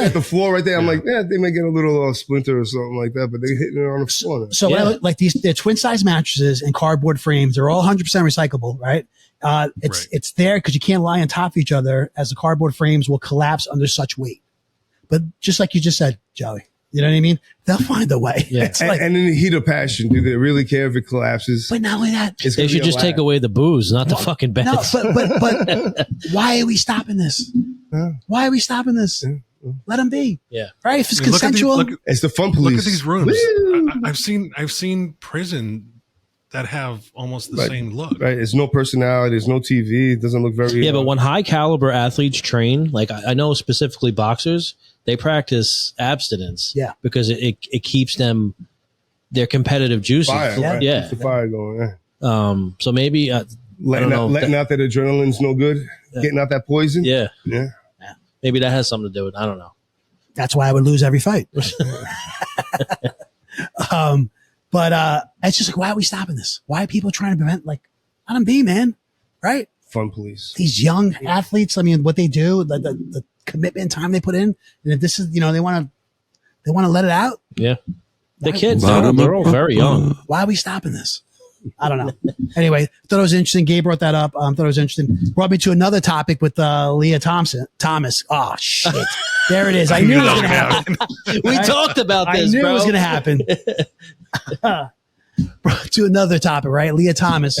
at the floor right there. I'm like, they may get a little splinter or something like that, but they're hitting it on the floor now. So they're twin size mattresses and cardboard frames. They're all 100% recyclable, right? It's there because you can't lie on top of each other, as the cardboard frames will collapse under such weight. But just like you just said, Joey, you know what I mean? They'll find a way. Yeah. And in the heat of passion, do they really care if it collapses? But not only that, It's They gonna should be a just take laugh. away the booze, not the fucking beds. no, but why are we stopping this? Why are we stopping this? Let them be. Yeah. Right? If it's I mean, consensual. It's the fun police. Look at these rooms. Woo! I've seen prison that have almost the Right. same look. Right. There's no personality. There's no TV. It doesn't look very. Yeah, but when high caliber athletes train, like I know specifically boxers, they practice abstinence. Yeah. Because it keeps their competitive juices. fire, right? Yeah. Keeps the fire going. Yeah. So maybe Letting know. out that adrenaline's no good. Getting out that poison. yeah, Yeah. maybe that has something to do with it. I don't know. That's why I would lose every fight. But it's just like, why are we stopping this? Why are people trying to prevent? Like, let them be, man. Right? Fun police. These young athletes. I mean, what they do, the commitment and time they put in, and if this is, they want to let it out. Yeah. The Why- kids, they're all very young. Why are we stopping this? I don't know. Anyway, thought it was interesting. Gabe brought that up. Thought it was interesting. Brought me to another topic with Leah Thomas. Oh shit! There it is. I knew it was going to happen. We talked about this, I knew bro. it was going to happen. Brought to another topic, right? Leah Thomas.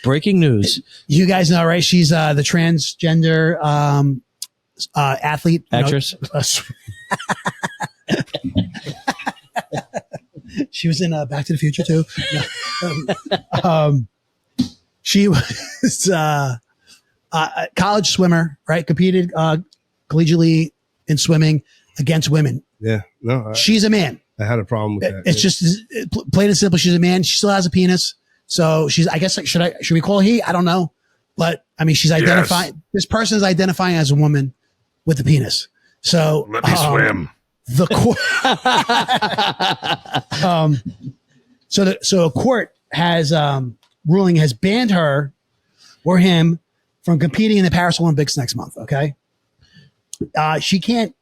Breaking news. You guys know, right? She's the transgender athlete, Actress. She was in Back to the Future too. She was a college swimmer, right? Competed collegially in swimming against women. Yeah. No, She's a man. I had a problem with that. It's just plain and simple. She's a man. She still has a penis. So she's, I guess, should we call her he? I don't know. But I mean, she's identifying, this person is identifying as a woman with a penis. So Let me swim. the court, so a court has, ruling has banned her or him from competing in the Paris Olympics next month. Okay. She can't,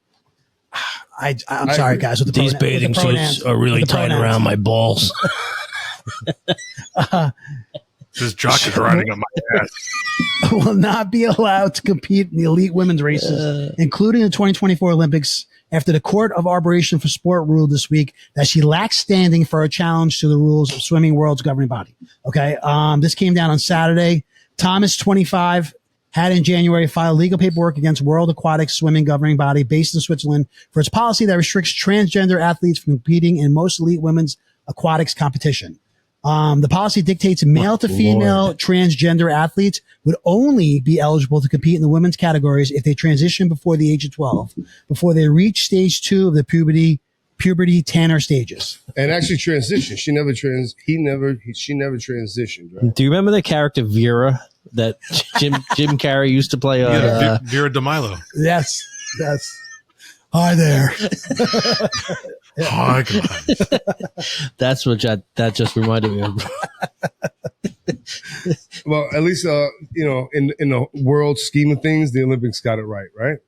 I'm sorry guys with the These with bathing the pronouns, suits are really with the tight pronouns. around my balls. This jock is riding on my ass. will not be allowed to compete in the elite women's races, including the 2024 Olympics, after the Court of Arbitration for Sport ruled this week that she lacks standing for a challenge to the rules of swimming world's governing body. Okay. This came down on Saturday. Thomas, 25, had in January filed legal paperwork against World Aquatic Swimming governing body based in Switzerland for its policy that restricts transgender athletes from competing in most elite women's aquatics competition. The policy dictates male to female transgender athletes would only be eligible to compete in the women's categories if they transition before the age of 12, before they reach stage 2 of the puberty Tanner stages. And actually transitioned. She never transitioned, right? Do you remember the character Vera that Jim Carrey used to play on? Yeah, Vera DeMilo. Yes. Hi there. Hi, God. That's what that just reminded me of. Well, at least in the world scheme of things, the Olympics got it right?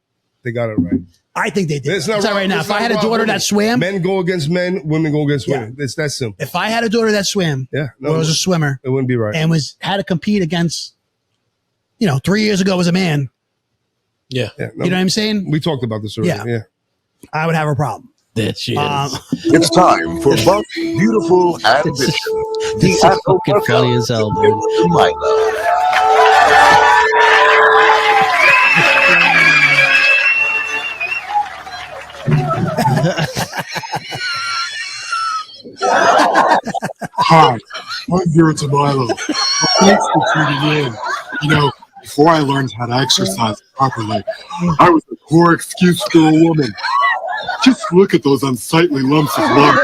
They got it right. I think they did. It's not I'll tell you right now. it's If I not had a about daughter women. that swam, Men go against men, women go against Yeah. women. It's that simple. if I had a daughter that swam, Yeah, or was a swimmer, it wouldn't be right. and had to compete against, 3 years ago as a man, Yeah, Yeah, you know what I'm saying? we talked about this already. Yeah. Yeah. I would have a problem. there she is. It's time for Buck Beautiful Ambition. This is fucking funny as hell, dude. Delilah. Hi, I'm Vera Tamilo. Thanks for tuning in. Before I learned how to exercise properly, I was a poor excuse for a woman. Just look at those unsightly lumps of love.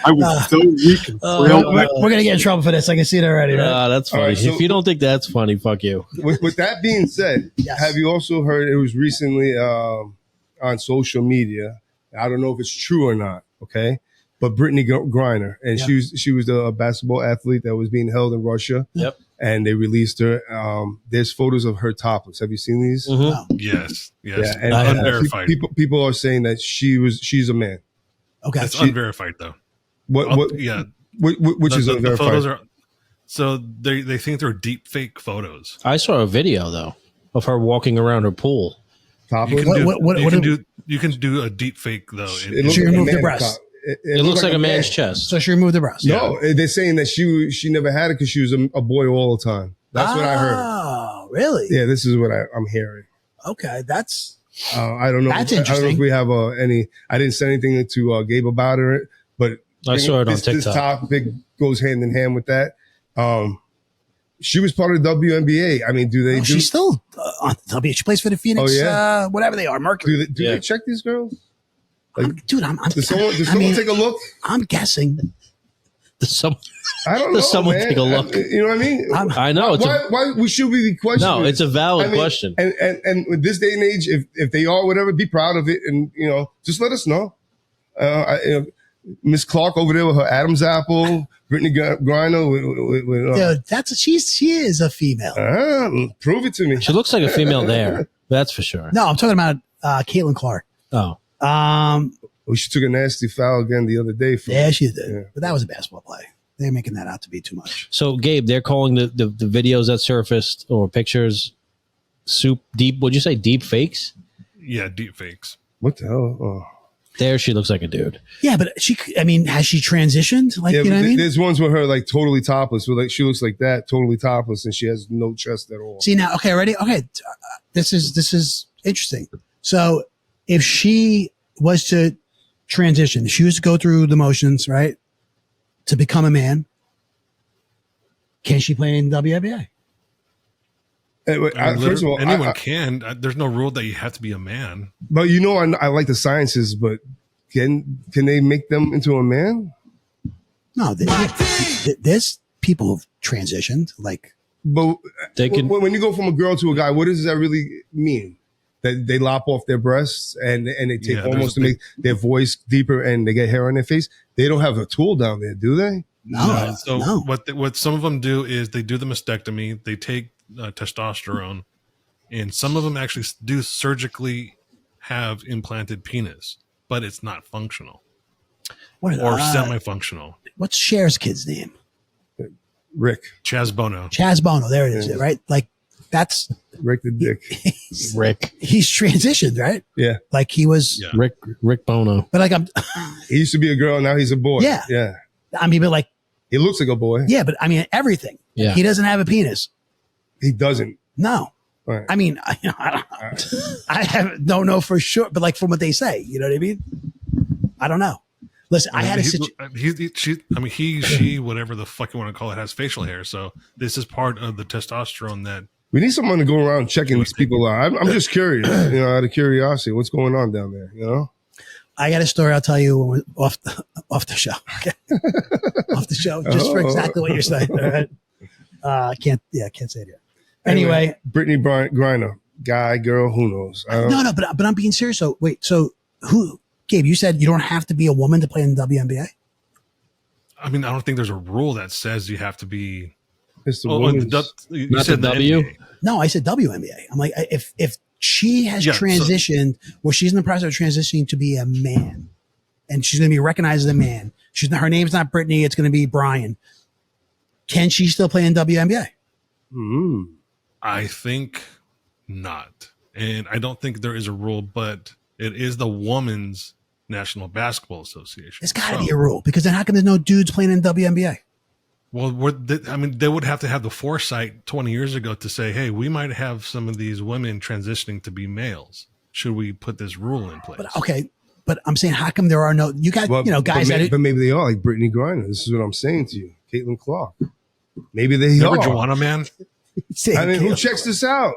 I was so weak and frail. We're going to get in trouble for this. I can see it already. Right? That's funny. All right, so- If you don't think that's funny, fuck you. With that being said, Yes. have you also heard it was recently on social media? I don't know if it's true or not. Okay, but Brittany Griner, and Yeah. she was a basketball athlete that was being held in Russia. Yep. And they released her. There's photos of her topless. Have you seen these? Mhm. No. Yes. Yeah, and I have. Unverified. people are saying that she's a man. Okay. It's unverified, though. What Yeah. which is The unverified? photos are. So they think they're deep fake photos. I saw a video though of her walking around her pool. You Topless. can do. What- you can do a deep fake though. It looks She like a removed the man's breast. top. It looks like a man's man. chest. So she removed the breast. No, they're saying that she never had it because she was a boy all the time. That's what I heard. Oh, really? Yeah, this is what I'm hearing. Okay. That's I don't know. That's I don't know interesting. if we have any. I didn't say anything to Gabe about it, but I saw it on this TikTok. topic goes hand in hand with that. She was part of the WNBA. I mean, do they do? she's still on W. She plays for the Phoenix, Oh, yeah? whatever they are, Mercury. Do Yeah. they check these girls? Dude, I'm Does someone take a look? I'm guessing. I don't know. Does someone man. take a look? You know what I mean? I know. It's Why we should be questioning? no, it's a valid I mean, question. And with this day and age, if they are whatever, be proud of it, and just let us know. Miss Clark over there with her Adam's apple, Brittany Griner with She is a female. prove it to me. She looks like a female there. That's for sure. No, I'm talking about Caitlin Clark. Oh, Well, she took a nasty foul again the other day. Yeah, she did. Yeah. But that was a basketball play. They're making that out to be too much. so Gabe, they're calling the videos that surfaced or pictures deep. Would you say deep fakes? Yeah, deep fakes. What the hell? Oh. There, she looks like a dude. Yeah, but has she transitioned? Like, Yeah, you know what I mean? there's ones with her like totally topless. Where like she looks like that, totally topless, and she has no chest at all. See now, okay, ready? Okay, this is interesting. So if she was to transition, she was to go through the motions, right, to become a man, can she play in WNBA? First of all, anyone can. There's no rule that you have to be a man. but I like the sciences, but can they make them into a man? No, there's people who've transitioned. Like, But They can. when you go from a girl to a guy, what does that really mean? That they lop off their breasts and they take Yeah, almost to there's a make their voice deeper and they get hair on their face. They don't have a tool down there, do they? no, So no. what some of them do is they do the mastectomy. They take testosterone, and some of them actually do surgically have implanted penis, but it's not functional What, or semi-functional. what's Cher's kid's name? Rick Chaz Bono. Chaz Bono. There it is, right? Like, that's the dick. Rick he's transitioned, right? Yeah. Like he was, Yeah. Rick Bono. but like He used to be a girl, now he's a boy. Yeah. Yeah. I mean, but like, He looks like a boy. yeah, but I mean, everything. Yeah. He doesn't have a penis. He doesn't. No. Right. I mean, don't know for sure, but like from what they say, you know what I mean? I don't know. Listen, I had a she, whatever the fuck you want to call it, has facial hair. So this is part of the testosterone that. We need someone to go around checking these people out. I'm just curious, out of curiosity, what's going on down there, I got a story I'll tell you off the show. Okay? Off the show, just for exactly what you're saying. All right? I can't say it here. Anyway, Brittany Griner, guy, girl, who knows? No, but I'm being serious. So wait, who, Gabe? You said you don't have to be a woman to play in the WNBA. I mean, I don't think there's a rule that says you have to be. It's the you said the W. NBA. No, I said WNBA. I'm like, if she has transitioned, she's in the process of transitioning to be a man, and she's going to be recognized as a man. Her name's not Brittany. It's going to be Brian. Can she still play in WNBA? I think not, and I don't think there is a rule, but it is the Women's National Basketball Association. There's got to be a rule, because then how come there's no dudes playing in WNBA? Well, they would have to have the foresight 20 years ago to say, hey, we might have some of these women transitioning to be males. Should we put this rule in place? But I'm saying, how come there are no, guys but maybe they are, like Brittany Griner. This is what I'm saying to you. Caitlin Clark. Maybe they Remember are. Joanna Man? I mean, who checks this out?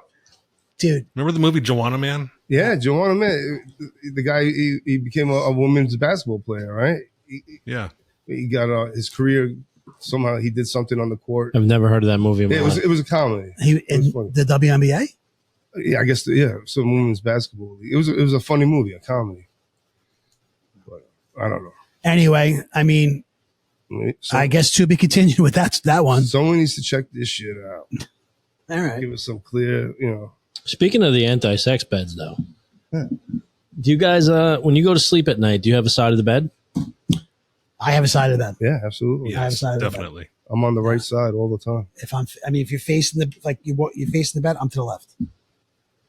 Dude. Remember the movie Joanna Man? Yeah, Joanna Man. The guy, he became a women's basketball player, right? He got his career. Somehow he did something on the court. I've never heard of that movie. It was a comedy. The WNBA? Yeah, I guess. Some women's basketball. It was a funny movie, a comedy. But I don't know. Anyway, I mean, I guess to be continued with that one. Someone needs to check this shit out. All right. Give us some clear, Speaking of the anti-sex beds, though, do you guys, when you go to sleep at night, do you have a side of the bed? I have a side of the bed. Yeah, absolutely. Yes, I have a side definitely. of the bed. I'm on the right side all the time. If you're facing you're facing the bed, I'm to the left.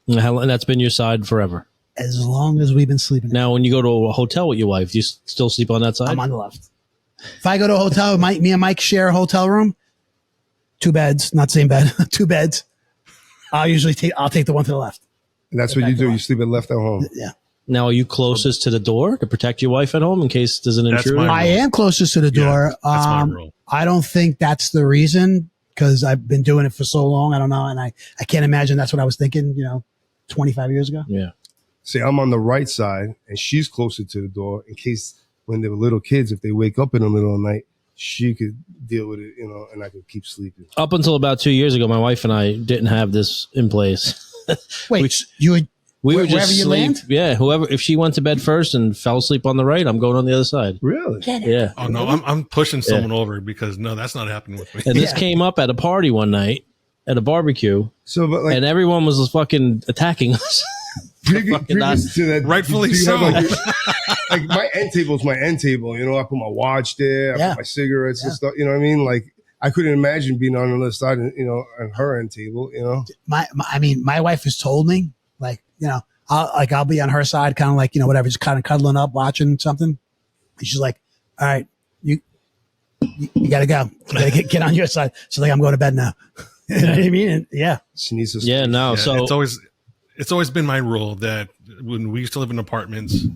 And that's been your side forever. As long as we've been sleeping. Now, when you go to a hotel with your wife, do you still sleep on that side? I'm on the left. If I go to a hotel, me and Mike share a hotel room, 2 beds, not same bed, 2 beds. I'll take the one to the left. And that's what you do. You sleep at left at home. Yeah. Now, are you closest to the door to protect your wife at home in case there's an intruder? I am closest to the door. That's my rule. I don't think that's the reason, because I've been doing it for so long. I don't know. And I can't imagine that's what I was thinking, 25 years ago. Yeah. See, I'm on the right side and she's closer to the door in case when they were little kids, if they wake up in the middle of the night, she could deal with it, and I could keep sleeping. Up until about 2 years ago, my wife and I didn't have this in place. Wait, you would we would wherever just you sleep. land? Yeah, if she went to bed first and fell asleep on the right, I'm going on the other side. Really? Yeah. Oh no, I'm pushing someone over because no, that's not happening with me. And this came up at a party one night at a barbecue, So, but and everyone was fucking attacking us. previous to that, Rightfully do you so. have, like my end table is my end table. I put my watch there, I put my cigarettes and stuff. You know what I mean? Like I couldn't imagine being on the other side, on her end table. My wife has told me, I'll be on her side, kind of like, whatever, just kind of cuddling up, watching something. And she's like, all right, you gotta go. You gotta get on your side. So I'm going to bed now. You know what I mean? And, yeah. She needs to. Yeah, no. Yeah, So it's always been my rule that when we used to live in apartments,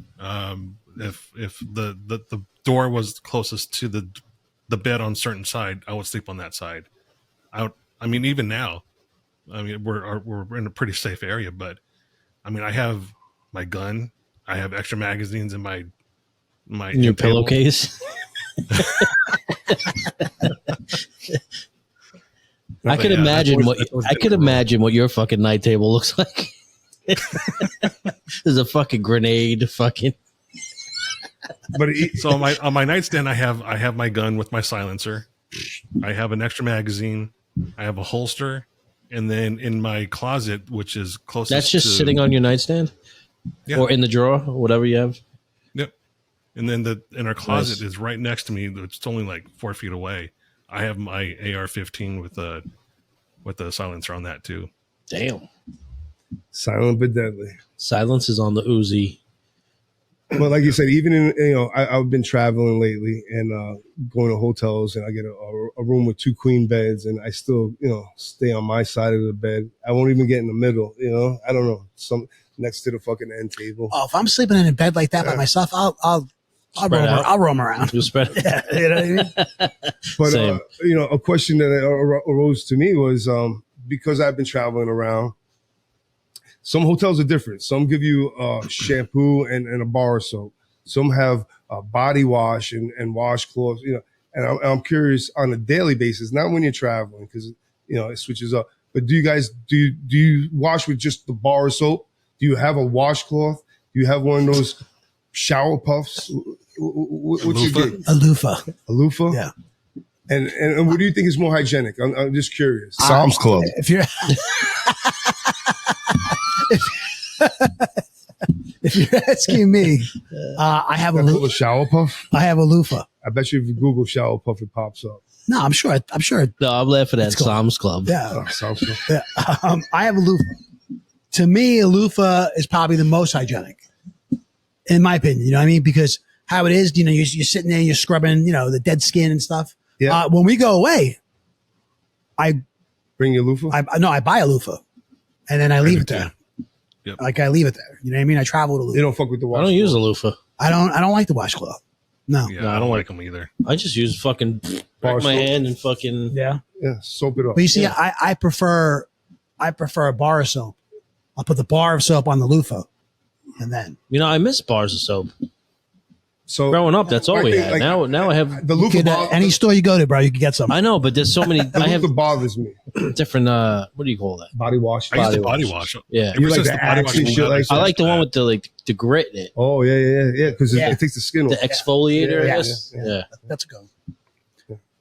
if the door was closest to the bed on a certain side, I would sleep on that side. I mean, even now, we're in a pretty safe area, but I have my gun, I have extra magazines in my in your pillowcase. I could imagine what your fucking night table looks like. There's a fucking grenade, fucking. But so on my nightstand, I have my gun with my silencer. I have an extra magazine. I have a holster, and then in my closet, which is closest. That's just sitting on your nightstand, or in the drawer, or whatever you have. Yep. And then in our closet is right next to me. It's only like 4 feet away. I have my AR-15 with a silencer on that too. Damn. Silent but deadly. Silence is on the Uzi. Well, like you said, even in I've been traveling lately and going to hotels, and I get a room with 2 queen beds, and I still stay on my side of the bed. I won't even get in the middle. I don't know, some next to the fucking end table. Oh, if I'm sleeping in a bed like that by myself, I'll I'll roam around. You spread. Yeah, you know what I mean? But Same. a question that arose to me was because I've been traveling around. Some hotels are different. Some give you shampoo and a bar of soap. Some have body wash and washcloths. And I'm curious on a daily basis, not when you're traveling, because it switches up. But do you guys do you wash with just the bar of soap? Do you have a washcloth? Do you have one of those shower puffs? What's your gig? A loofah. A loofah? Yeah. And what do you think is more hygienic? I'm just curious. Sam's Club. If you're if you're asking me, I have a A shower puff? I have a loofah. I bet you if you Google shower puff, it pops up. No, I'm sure. No, I'm laughing at cool. Sam's Club. Yeah. Oh, sounds good. Yeah. I have a loofah. To me, a loofah is probably the most hygienic, in my opinion. You know what I mean? Because how it is, you're sitting there, you're scrubbing, the dead skin and stuff. Yeah. When we go away, I Bring your loofah? I buy a loofah, and then I leave it do. there. Yep. Like I leave it there. You know what I mean? I travel with a They loofah. don't fuck with the I wash. don't use a loofah. I don't like the washcloth. No. Yeah, No, I don't like them either. I just use fucking Bar my soap. hand and fucking. Yeah. Yeah, soap it up. But you see, I prefer a bar of soap. I'll put the bar of soap on the loofah, and then I miss bars of soap. So Growing up, that's all I we think, had. like, Now I have. the you loofah, could, any store you go to, bro, you can get some. I know, but there's so many. the I have loofah bothers me. different. What do you call that? Body wash. I use the Body body wash. Yeah. Ever You like since the the body wash Axe and came shit out, like it's I that? like the bad. one with the grit in it, Oh yeah, because Yeah. it takes the skin the off. exfoliator. Yeah, I guess. yeah, Yeah. That's a good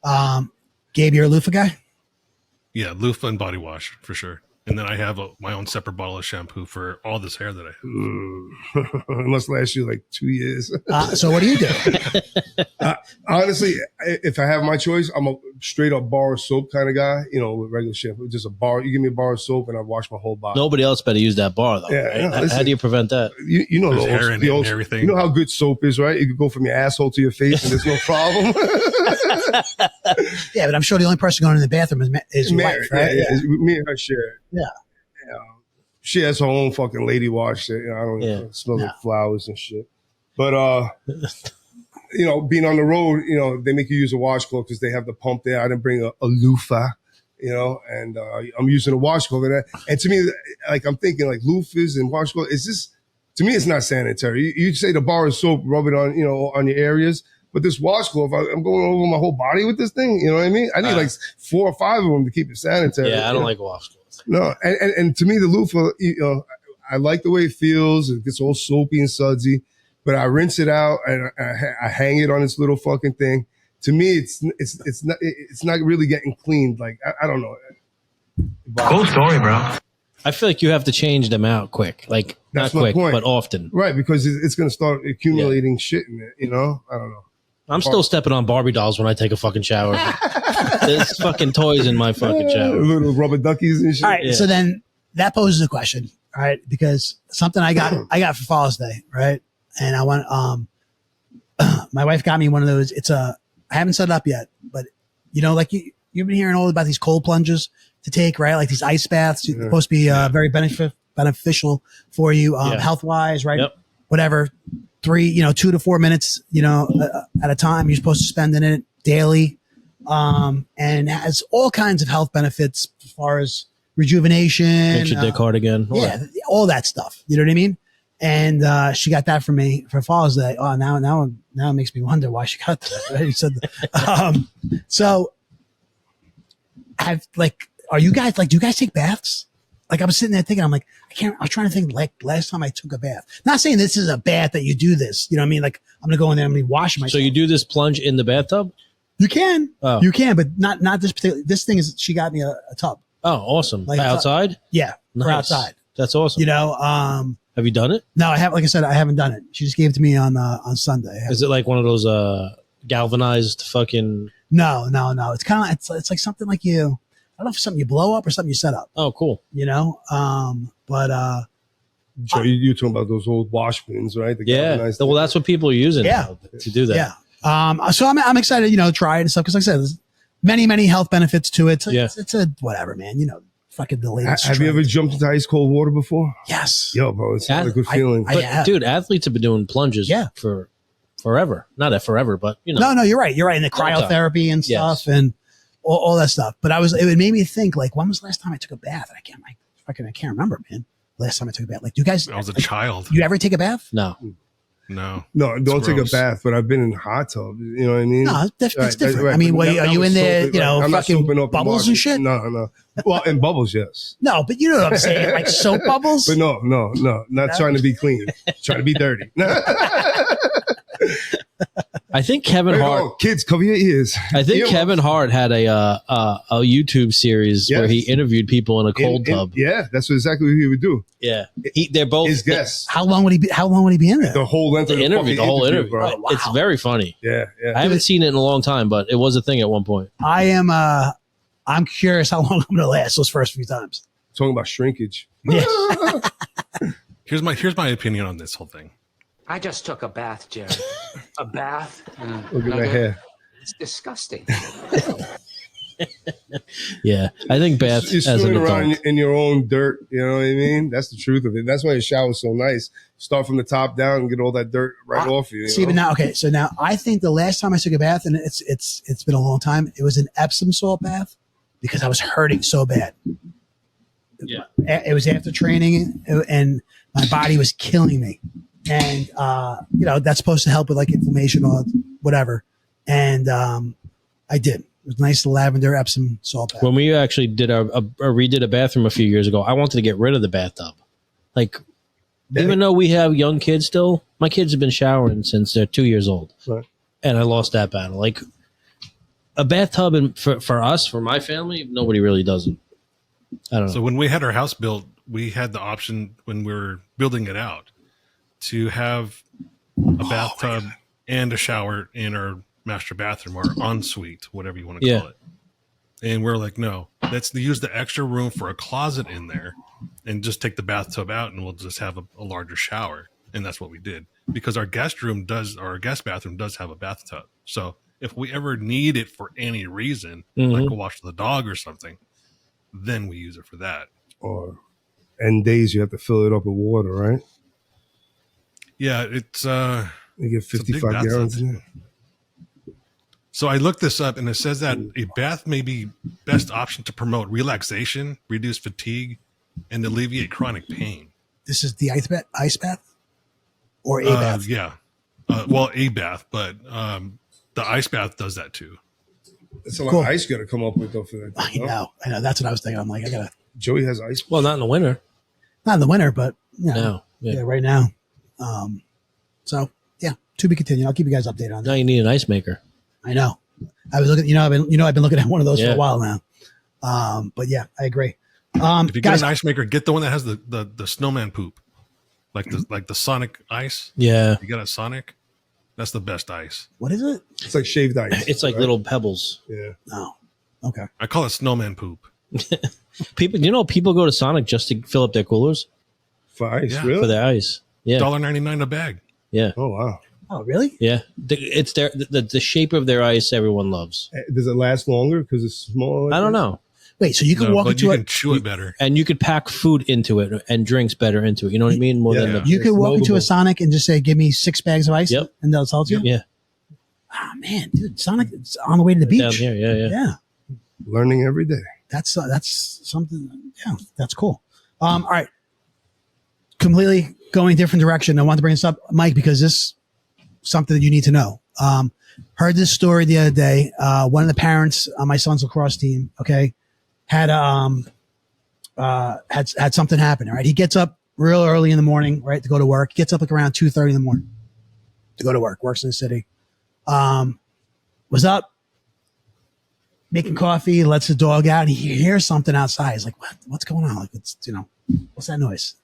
one. Gabe, you're a loofah guy? Yeah, loofah and body wash for sure. And then I have my own separate bottle of shampoo for all this hair that I have. It must last you like 2 years. So what do you do? Honestly, if I have my choice, I'm a straight up bar of soap kind of guy. With regular shampoo, just a bar. You give me a bar of soap, and I wash my whole body. Nobody else better use that bar though. Yeah, right? yeah, How listen. do you prevent that? You know There's the hair in it and everything. You know how good soap is, right? You could go from your asshole to your face, and there's no problem. Yeah, but I'm sure the only person going in the bathroom is your Mary, wife, right? yeah. Me and her share. Yeah. She has her own fucking lady wash. That, I don't Yeah. smell like flowers and shit. But being on the road, they make you use a washcloth because they have the pump there. I didn't bring a loofah, and I'm using a washcloth. And to me, like I'm thinking like loofahs and washcloth. To me, it's not sanitary. You say the bar of soap, rub it on, on your areas. But this washcloth, I'm going over my whole body with this thing. You know what I mean? I need like 4 or 5 of them to keep it sanitary. Yeah, I don't like washcloths. No, and to me, the loofah, I like the way it feels. It gets all soapy and sudsy, but I rinse it out and I hang it on this little fucking thing. To me, it's not really getting cleaned. Like I don't know. Cool story, bro. I feel like you have to change them out quick. Like That's not my quick, point. but often. Right, because it's going to start accumulating shit in it. I don't know. I'm still stepping on Barbie dolls when I take a fucking shower. There's fucking toys in my fucking shower. Little rubber duckies and shit. All right. Yeah. So then that poses a question, all right? Because something I got for Father's Day, right? And I went, my wife got me one of those. I haven't set it up yet, but like you've been hearing all about these cold plunges to take, right? Like these ice baths, Yeah. supposed to be very beneficial for you, Yeah. health wise, right? Yep. Whatever, 2 to 4 minutes, at a time you're supposed to spend in it daily. And has all kinds of health benefits as far as rejuvenation. Makes your dick hard again. Yeah, all that stuff. You know what I mean? And she got that for me for Father's Day. Oh, now it makes me wonder why she got that. Right? He said, so are you guys do you guys take baths? Like I'm sitting there thinking, I'm trying to think like last time I took a bath. Not saying this is a bath that you do this. You know what I mean? Like I'm gonna go in there and be washing myself. So you do this plunge in the bathtub? You can, Oh. you can, but not this particular. This thing is she got me a tub. Oh, awesome. Like, outside? Yeah, for Nice. outside. That's awesome. Have you done it? No, I have. Like I said, I haven't done it. She just gave it to me on Sunday. Is it like one of those galvanized fucking? No. It's kind of it's like something like you. I don't know if it's something you blow up or something you set up. Oh, cool. But So you're talking about those old wash bins, right? The Yeah. galvanized Well, that's what people are using Yeah. now to do that. yeah. So I'm excited, try it and stuff because like I said, there's many health benefits to it. Yeah. It's a whatever, man. Fucking the latest. Have you ever trend. jumped into ice cold water before? Yes. Yo, bro, it's not a good I- feeling. I- But have. dude, athletes have been doing plunges Yeah. for forever. Not at forever, but you know. No, you're right. You're right. And the Long time. cryotherapy and stuff and all that stuff. But it made me think, like, when was the last time I took a bath? I can't remember, man. Last time I took a bath. Like, do you guys? I was a child. You ever take a bath? No. No. No, don't take a gross. bath, but I've been in hot tub. You know what I mean? No, it's Right, different. right, I mean, but are that you was in there, soapy, right. I'm not fucking soaping up the bubbles and market. shit? No. Well, in bubbles, yes. No, but you know what I'm saying, like soap bubbles. But no. Not trying to be clean. Trying to be dirty. I think Kevin Hey, Hart. oh, kids, cover your ears. I think Earmuffs. Kevin Hart had a YouTube series where he Yes. interviewed people in a cold tub. Yeah, that's exactly what he would do. Yeah, they're both His guests. How long would he be in there? The whole length of The interview, the fucking whole interview. bro. Wow. It's very funny. Yeah. I haven't seen it in a long time, but it was a thing at one point. I'm curious how long I'm going to last those first few times. Talking about shrinkage. Yeah. Here's my opinion on this whole thing. I just took a bath, Jerry. A bath? Look at that hair. It's disgusting. Yeah, I think bath You're as an swimming around adult. in your own dirt. You know what I mean? That's the truth of it. That's why your shower's so nice. Start from the top down and get all that dirt right off you. See, but now, okay, so now I think the last time I took a bath, and it's been a long time, it was an Epsom salt bath because I was hurting so bad. Yeah. It was after training, and my body was killing me. And, that's supposed to help with like inflammation or whatever. And I did. It was nice lavender Epsom salt bath. When we actually did redid a bathroom a few years ago, I wanted to get rid of the bathtub. Like, even though we have young kids still, my kids have been showering since they're 2 years old. Right. And I lost that battle. Like, a bathtub, and for us, for my family, nobody really does it. I don't know. So when we had our house built, we had the option when we were building it out to have a bathtub and a shower in our master bathroom or ensuite, whatever you want to call it. And we're like, no, let's use the extra room for a closet in there and just take the bathtub out and we'll just have a larger shower. And that's what we did because our guest bathroom does have a bathtub. So if we ever need it for any reason, like a wash the dog or something, then we use it for that. And days you have to fill it up with water, right? Yeah, it's You get it's a big 55 bathtub. gallons in there. So I looked this up and it says that a bath may be best option to promote relaxation, reduce fatigue, and alleviate chronic pain. This is the ice bath or a bath? Yeah. Well, a bath, but the ice bath does that too. That's a lot Cool. of ice you got to come up with though for that. I know. That's what I was thinking. I'm like, I got to, Joey has ice. Well, not in the winter. not in the winter, but No. yeah, right now. So yeah, to be continued. I'll keep you guys updated on that. Now you need an ice maker. I know. I was looking, I've been looking at one of those for Yeah. a while now. But yeah, I agree. If you Guys, get an ice maker, get the one that has the snowman poop, like the Sonic ice. Yeah. You got a Sonic, that's the best ice. what is it? It's like shaved ice. It's like right? little pebbles. Yeah. Oh, okay. I call it snowman poop. People go to Sonic just to fill up their coolers For ice, Yeah. really? for their ice. Yeah. $1.99 a bag. Yeah. Oh, wow. Oh, really? Yeah. It's the shape of their ice everyone loves. Does it last longer because it's smaller? I don't know. Wait, so you can No, walk but into you a can chew it better. And you could pack food into it and drinks better into it. You know what I mean? More than Yeah. the, you can It's walk into a moldable. Sonic and just say, "Give me 6 bags of ice," Yep. and they'll tell you. yeah. Oh man, dude, Sonic is on the way to the beach. Down here. Yeah. Yeah, Learning every day. that's something. Yeah, that's cool. All right, completely going different direction. I want to bring this up, Mike, because this is something that you need to know. Heard this story the other day. One of the parents on my son's lacrosse team, okay, had had something happen. All right, he gets up real early in the morning, right, to go to work. Gets up like around 2:30 in the morning to go to work. Works in the city. Was up making coffee, lets the dog out, and he hears something outside. He's like, what's going on? Like, what's that noise?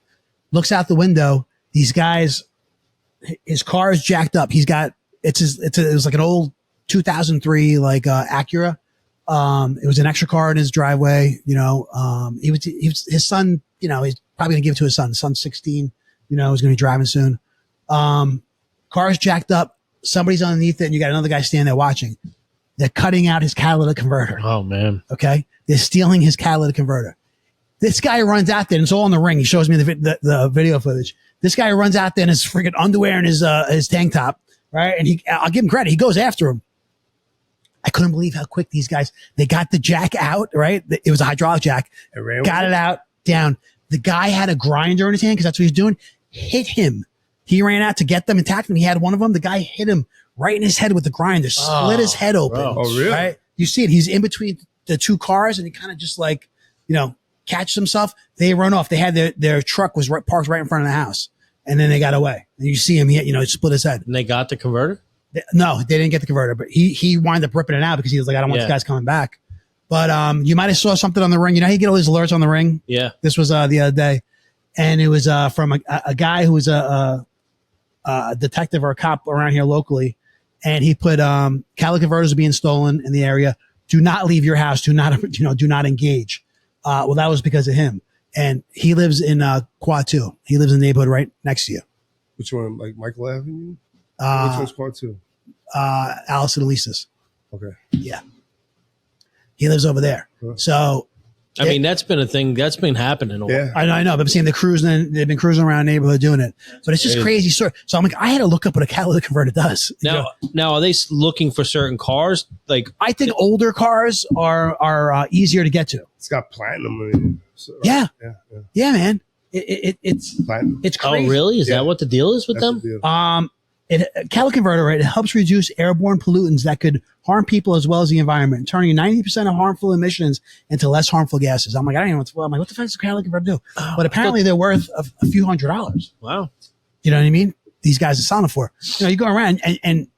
Looks out the window. These guys, his car is jacked up. He's got, it was like an old 2003, like, Acura. It was an extra car in his driveway. He was his son, he's probably gonna give it to his son. His son's 16, he's going to be driving soon. Car's jacked up. Somebody's underneath it and you got another guy standing there watching. They're cutting out his catalytic converter. Oh man. Okay. They're stealing his catalytic converter. This guy runs out there and it's all on the ring. He shows me the video footage. This guy runs out there in his freaking underwear and his tank top, right? And I'll give him credit. He goes after him. I couldn't believe how quick these guys, they got the jack out, right? It was a hydraulic jack. Got it out, down. The guy had a grinder in his hand because that's what he's doing. Hit him. He ran out to get them and tackle him. He had one of them. The guy hit him right in his head with the grinder, split his head open. Oh, really? Right? You see it. He's in between the two cars and he kind of just like, catches himself. They run off. They had their truck was parked right in front of the house. And then they got away. And you see him, he split his head. And they got the converter? No, they didn't get the converter, but he wound up ripping it out because he was like, I don't want these guys coming back. But you might have saw something on the ring. You know how you get all these alerts on the ring? Yeah. This was the other day. And it was from a guy who was a detective or a cop around here locally. And he put catalytic converters are being stolen in the area. Do not leave your house. Do not engage. Well, that was because of him. And he lives in Quad 2. He lives in the neighborhood right next to you. Which one? Like Michael Avenue? Which one's Quad 2? Allison and Lisa's. Okay. Yeah. He lives over there. Huh. So, I mean, that's been a thing that's been happening. Yeah. I know, but I'm saying they've been cruising around the neighborhood doing it, but it's just crazy. So I'm like, I had to look up what a catalytic converter does. Now, are they looking for certain cars? Like, I think older cars are easier to get to. It's got platinum in it. So, Yeah. Yeah. Man. It's Platinum. it's crazy. oh, really? Is that what the deal is with That's them? the deal. Catalytic converter, right? It helps reduce airborne pollutants that could harm people as well as the environment, turning 90% of harmful emissions into less harmful gases. I'm like, I don't even know what to, I'm like, what the fuck is a catalytic converter do? But apparently they're worth a few $100s. Wow. You know what I mean? These guys are selling it for. You go around and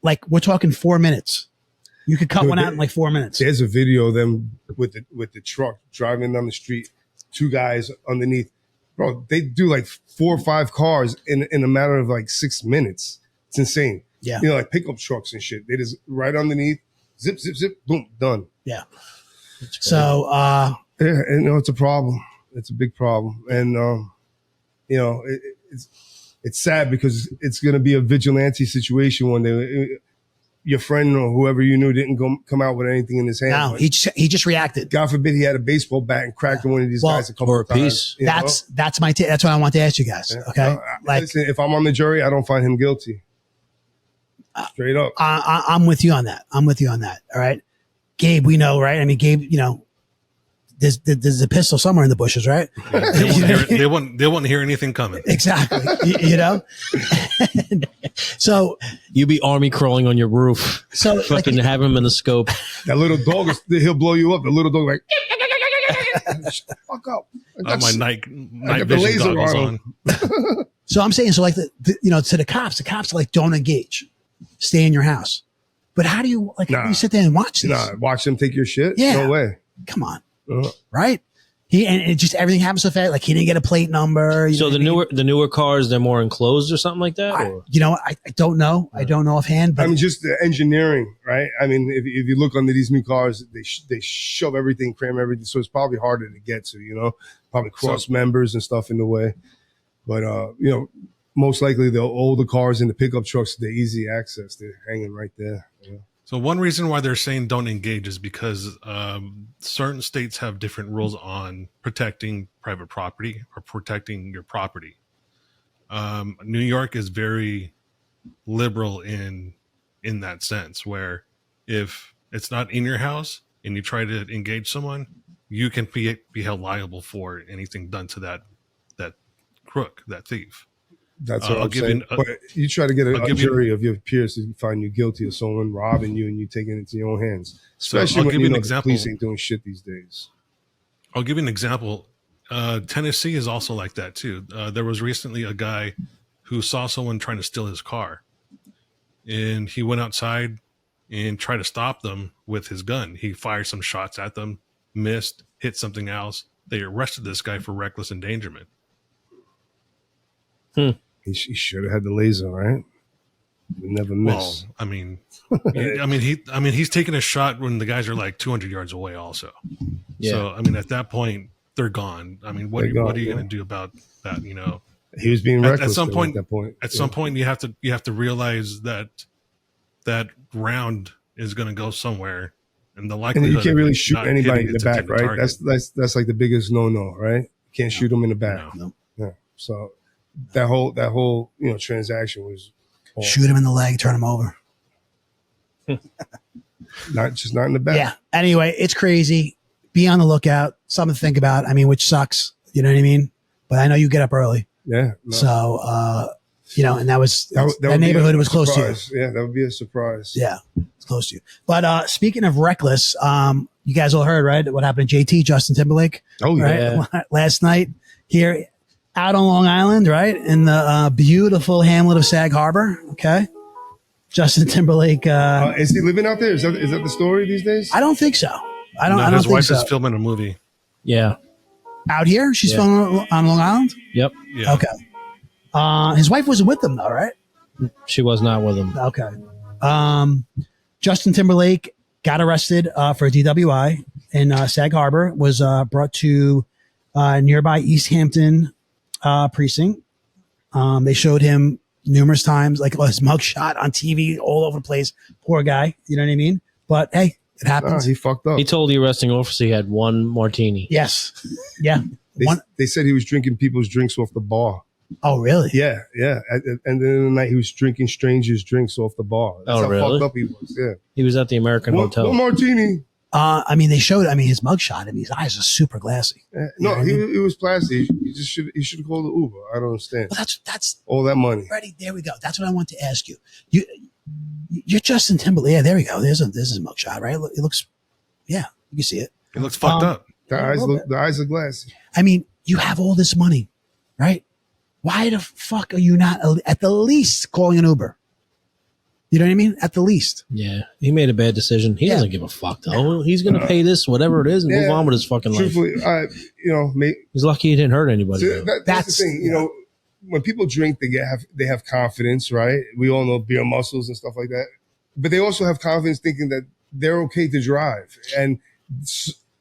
like we're talking 4 minutes. You could cut one out in like 4 minutes. There's a video of them with the truck driving down the street, 2 guys underneath. Bro, they do like 4 or 5 cars in a matter of like 6 minutes. It's insane. Yeah. Like pickup trucks and shit. They just right underneath, zip, zip, zip, boom, done. Yeah. So, yeah, it's a problem. It's a big problem. And, it's sad because it's going to be a vigilante situation one day. Your friend or whoever you knew didn't come out with anything in his hand. no, he just reacted. God forbid he had a baseball bat and cracked one of these guys a couple or a of times. piece. you know? That's my that's what I want to ask you guys. Yeah. Okay. Listen, if I'm on the jury, I don't find him guilty. Straight up. I'm with you on that. All right. Gabe, we know, right? I mean, Gabe, there's a pistol somewhere in the bushes, right? They won't hear anything coming. Exactly. So You be army crawling on your roof. So like, Fucking have him in the scope. That little dog, he'll blow you up. The little dog like, shut the fuck up. My night got the vision laser goggles on. on. so I'm saying, so like to the cops are like, don't engage, stay in your house. But how do you sit there and watch this? Nah, watch them take your shit? Yeah. No way. Come on. Right. And it just, everything happens so fast. Like he didn't get a plate number. So the newer cars, they're more enclosed or something like that? Or? I don't know. I don't know offhand, but I mean, just the engineering, right? I mean, if you look under these new cars, they shove everything, cram everything. So it's probably harder to get to, probably cross members and stuff in the way. But, most likely the older cars and the pickup trucks, they're easy access. They're hanging right there. So one reason why they're saying don't engage is because certain states have different rules on protecting private property or protecting your property. New York is very liberal in that sense, where if it's not in your house and you try to engage someone, you can be held liable for anything done to that crook, that thief. That's what I'm saying. But you try to get a jury of your peers to find you guilty of someone robbing you and you taking it into your own hands. Especially when the police ain't doing shit these days. I'll give you an example. Tennessee is also like that too. There was recently a guy who saw someone trying to steal his car. And he went outside and tried to stop them with his gun. He fired some shots at them, missed, hit something else. They arrested this guy for reckless endangerment. He should have had the laser, right? We never miss. Well, he's taking a shot when the guys are like 200 yards away also. Yeah. So, at that point, they're gone. What are you going to do about that? He was being reckless at some point. At that point, some point, you have to realize that round is going to go somewhere, and the likelihood. And you can't really shoot anybody in the back, right? Target. That's like the biggest no, right? You can't shoot them in the back. No. Yeah. So that whole transaction was shoot him in the leg, turn him over. Not in the back. Yeah. Anyway, it's crazy. Be on the lookout. Something to think about. I mean, which sucks. You know what I mean? But I know you get up early. Yeah. No. So, and that would be neighborhood a was close to you. surprise. Yeah, that would be a surprise. Yeah, it's close to you. But speaking of reckless, you guys all heard, right? What happened to JT, Justin Timberlake? Oh, yeah. Right? Last night here out on Long Island, right? In the beautiful hamlet of Sag Harbor. Okay. Justin Timberlake. Is he living out there? Is that the story these days? I don't think so. I don't His think wife so. is filming a movie. Yeah. Out here? She's Yeah. filming on Long Island? Yep. Yeah. Okay. His wife wasn't with him though, right? She was not with him. Okay. Justin Timberlake got arrested for a DWI in Sag Harbor, was brought to nearby East Hampton precinct. They showed him numerous times, like his mugshot on TV all over the place. Poor guy. You know what I mean? But hey, it happens. He fucked up. He told the arresting officer he had one martini. Yes. Yeah. They said he was drinking people's drinks off the bar. Oh, really? Yeah. And then in the night he was drinking strangers' drinks off the bar. That's Oh, how really? fucked up he was. Yeah. He was at the American Hotel. One martini. They showed, his mugshot. His eyes are super glassy. No, he was plastic. He should have called the Uber. I don't understand. Well, that's All that money. ready. There we go. That's what I want to ask you. You're Justin Timberlake. Yeah, there we go. There's his mugshot, right? It looks, yeah, you can see it. It looks fucked up. The eyes are glassy. You have all this money, right? Why the fuck are you not at the least calling an Uber? You know what I mean? At the least. Yeah. He made a bad decision. He doesn't give a fuck, though. He's going to pay this, whatever it is, and move on with his fucking life. Truthfully, He's lucky he didn't hurt anybody. so that's the thing. When people drink, they have confidence, right? We all know beer muscles and stuff like that. But they also have confidence thinking that they're okay to drive. And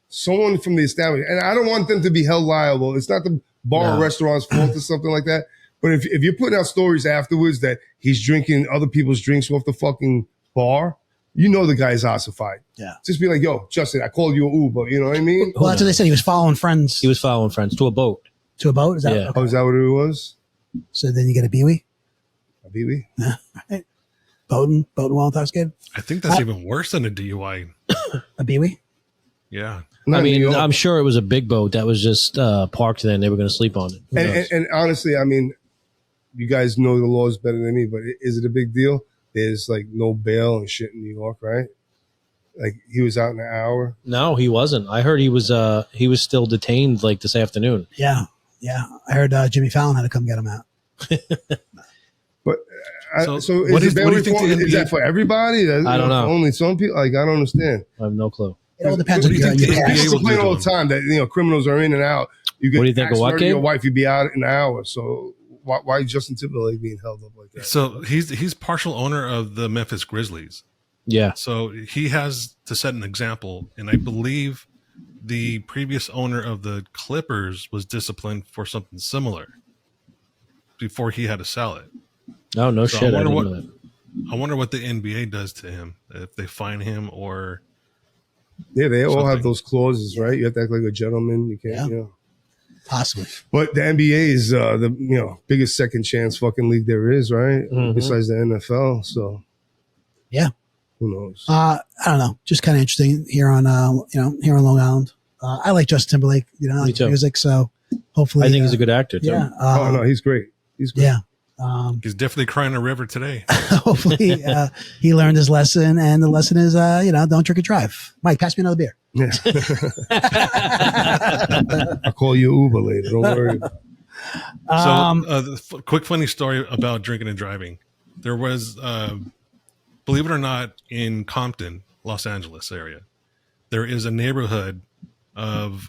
someone from the establishment, and I don't want them to be held liable. It's not the bar or restaurant's fault or something like that. But if you're putting out stories afterwards that he's drinking other people's drinks off the fucking bar, the guy's ossified. Yeah. Just be like, yo, Justin, I called you an Uber. You know what I mean? Well, that's what they said. He was following friends. He was following friends to a boat. To a boat? Is that, Yeah. okay. Oh, is that what it was? So then you get a Bewie? A BB? Yeah. Right. Boating while intoxicated? I think that's even worse than a DUI. A Bewie? Yeah. I'm sure it was a big boat that was just parked there and they were going to sleep on it. Who knows? And honestly, you guys know the laws better than me, but is it a big deal? There's like no bail and shit in New York, right? Like he was out in an hour. No, he wasn't. I heard he was still detained like this afternoon. Yeah. Yeah. I heard Jimmy Fallon had to come get him out. But So so what is do the bail you think reform, the is NBA that for everybody? I don't know. Only some people. Like I don't understand. I have no clue. It all depends What on do you your think the past. NBA People will complain do all to the time that criminals are in and out. You What do you think of ask what, murder your Gabe? wife, you'd be out in an hour. So why is Justin Timberlake being held up like that? So he's partial owner of the Memphis Grizzlies. Yeah. So he has to set an example. And I believe the previous owner of the Clippers was disciplined for something similar before he had to sell it. Oh, no So shit. I I wonder didn't know that. I wonder what the NBA does to him, if they fine him or Yeah, they all have something. those clauses, right? You have to act like a gentleman. You can't, Yeah. Possibly. But the NBA is the biggest second chance fucking league there is, right? Mhm. Besides the NFL. So Yeah. who knows? I don't know. Just kind of interesting here on, here on Long Island. I like Justin Timberlake. I Me like too. music. So hopefully. I think he's a good actor, too. Yeah. Oh no, he's great. He's great. Yeah. he's definitely crying a river today. Hopefully he learned his lesson, and the lesson is, don't drink and drive. Mike, pass me another beer. Yeah. I'll call you Uber later. Don't worry. Quick funny story about drinking and driving. There was, believe it or not, in Compton, Los Angeles area, there is a neighborhood of,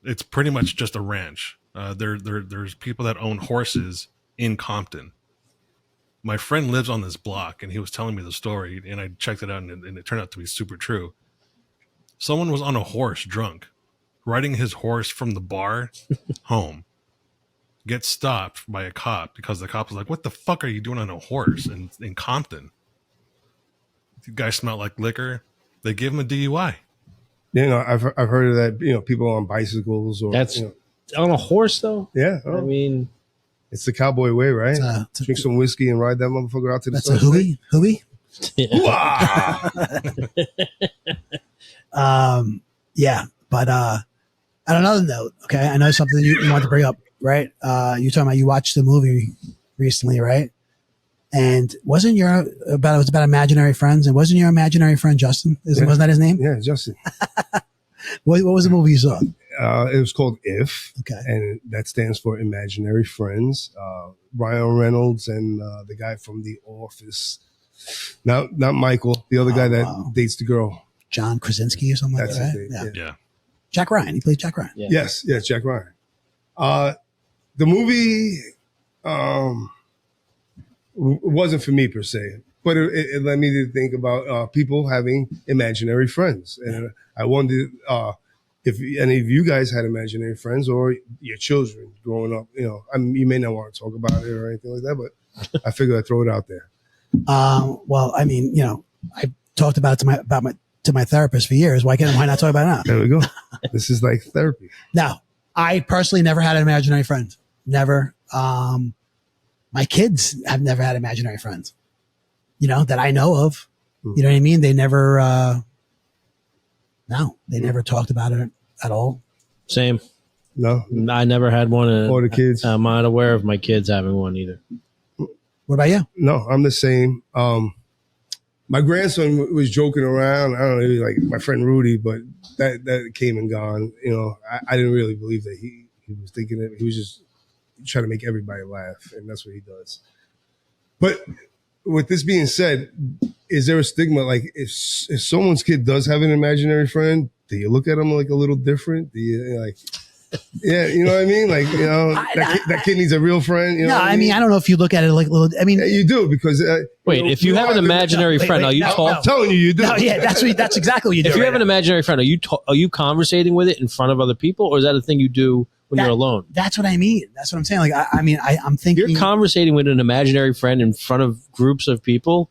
it's pretty much just a ranch. There's people that own horses in Compton. My friend lives on this block, and he was telling me the story, and I checked it out, and it turned out to be super true. Someone was on a horse drunk, riding his horse from the bar home, gets stopped by a cop because the cop was like, "What the fuck are you doing on a horse in Compton?" The guy smelled like liquor. They give him a DUI. I've heard of that. People on bicycles or That's on a horse, though. yeah. I mean, It's the cowboy way, right? Drink some whiskey and ride that motherfucker out to the That's a sunset. hooey. Wow. Yeah, but on another note, okay, I know something you want to bring up, right? You're talking about you watched the movie recently, right? And it was about imaginary friends, and wasn't your imaginary friend Justin? Wasn't that his name? Yeah, Justin. What was the movie you saw? It was called If, Okay, and that stands for Imaginary Friends. Ryan Reynolds and the guy from The Office. Not Michael, the other guy that dates the girl. John Krasinski or something That's like his that, right? name, Yeah. Jack Ryan. He played Jack Ryan. Yeah. Yes, Jack Ryan. The movie wasn't for me per se, but it led me to think about people having imaginary friends, and I wondered if any of you guys had imaginary friends or your children growing up. I mean, you may not want to talk about it or anything like that, but I figured I'd throw it out there. Well, I mean, I talked about it to my therapist for years. Why not talk about it now? There we go. This is like therapy. Now, I personally never had an imaginary friend. Never. My kids have never had imaginary friends, that I know of. You know what I mean? They never, they never talked about it at all. Same. No, I never had one. or the kids. I'm not aware of my kids having one either. What about you? No, I'm the same. My grandson was joking around. I don't know, maybe like my friend Rudy, but that came and gone. I didn't really believe that he was thinking that he was just trying to make everybody laugh, and that's what he does. But with this being said, is there a stigma? Like if someone's kid does have an imaginary friend, do you look at them like a little different? Do you like? Yeah, you know what I mean? Like, that kid needs a real friend. You know I mean, I don't know if you look at it like a little, I mean, yeah, you do because. Wait, if you have an imaginary friend, are you talking? I'm telling you do. no, yeah, that's exactly what you do. If you right have an now. imaginary friend, are you conversating with it in front of other people, or is that a thing you do when you're alone? That's what I mean. That's what I'm saying. Like, I'm thinking. If you're conversating with an imaginary friend in front of groups of people,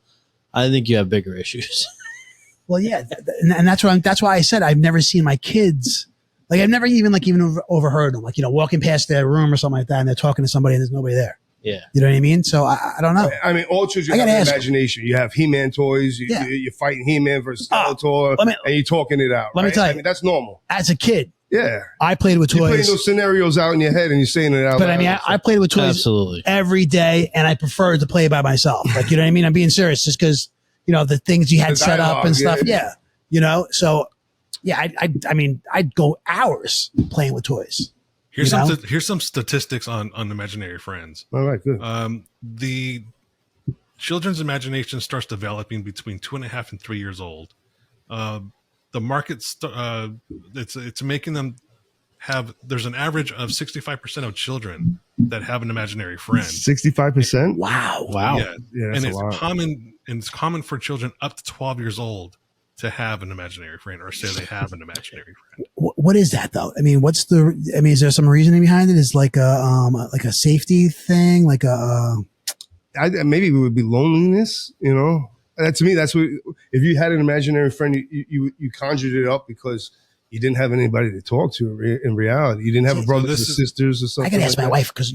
I think you have bigger issues. Well, yeah, and that's why I said I've never seen my kids. Like I've never even overheard them, like, walking past their room or something like that, and they're talking to somebody and there's nobody there. Yeah. You know what I mean? So I don't know. I mean, all children have an imagination. You have He-Man toys. You're fighting He-Man versus Skeletor, and you're talking it out. Let me tell you. I mean, that's normal. As a kid, Yeah. I played with You're playing toys. those scenarios out in your head and you're saying it out But loud. I mean, I played with toys Absolutely. every day, and I preferred to play by myself. Like, you know what I mean? I'm being serious, just because the things you had The set up dialogue, and stuff. yeah. Yeah, so yeah, I mean, I'd go hours playing with toys. Here's some statistics on imaginary friends. All right, good. The children's imagination starts developing between 2.5 and 3 years old. The market, it's making them have. There's an average of 65% of children that have an imaginary friend. 65%? Wow. Yeah, that's and a it's lot. common. And it's common for children up to 12 years old to have an imaginary friend, or say they have an imaginary friend. What is that though? I mean, is there some reasoning behind it? Is like a safety thing, like Maybe it would be loneliness, to me, that's what, if you had an imaginary friend, you conjured it up because you didn't have anybody to talk to in reality. You didn't have brothers or sisters or something. I gotta ask my wife, because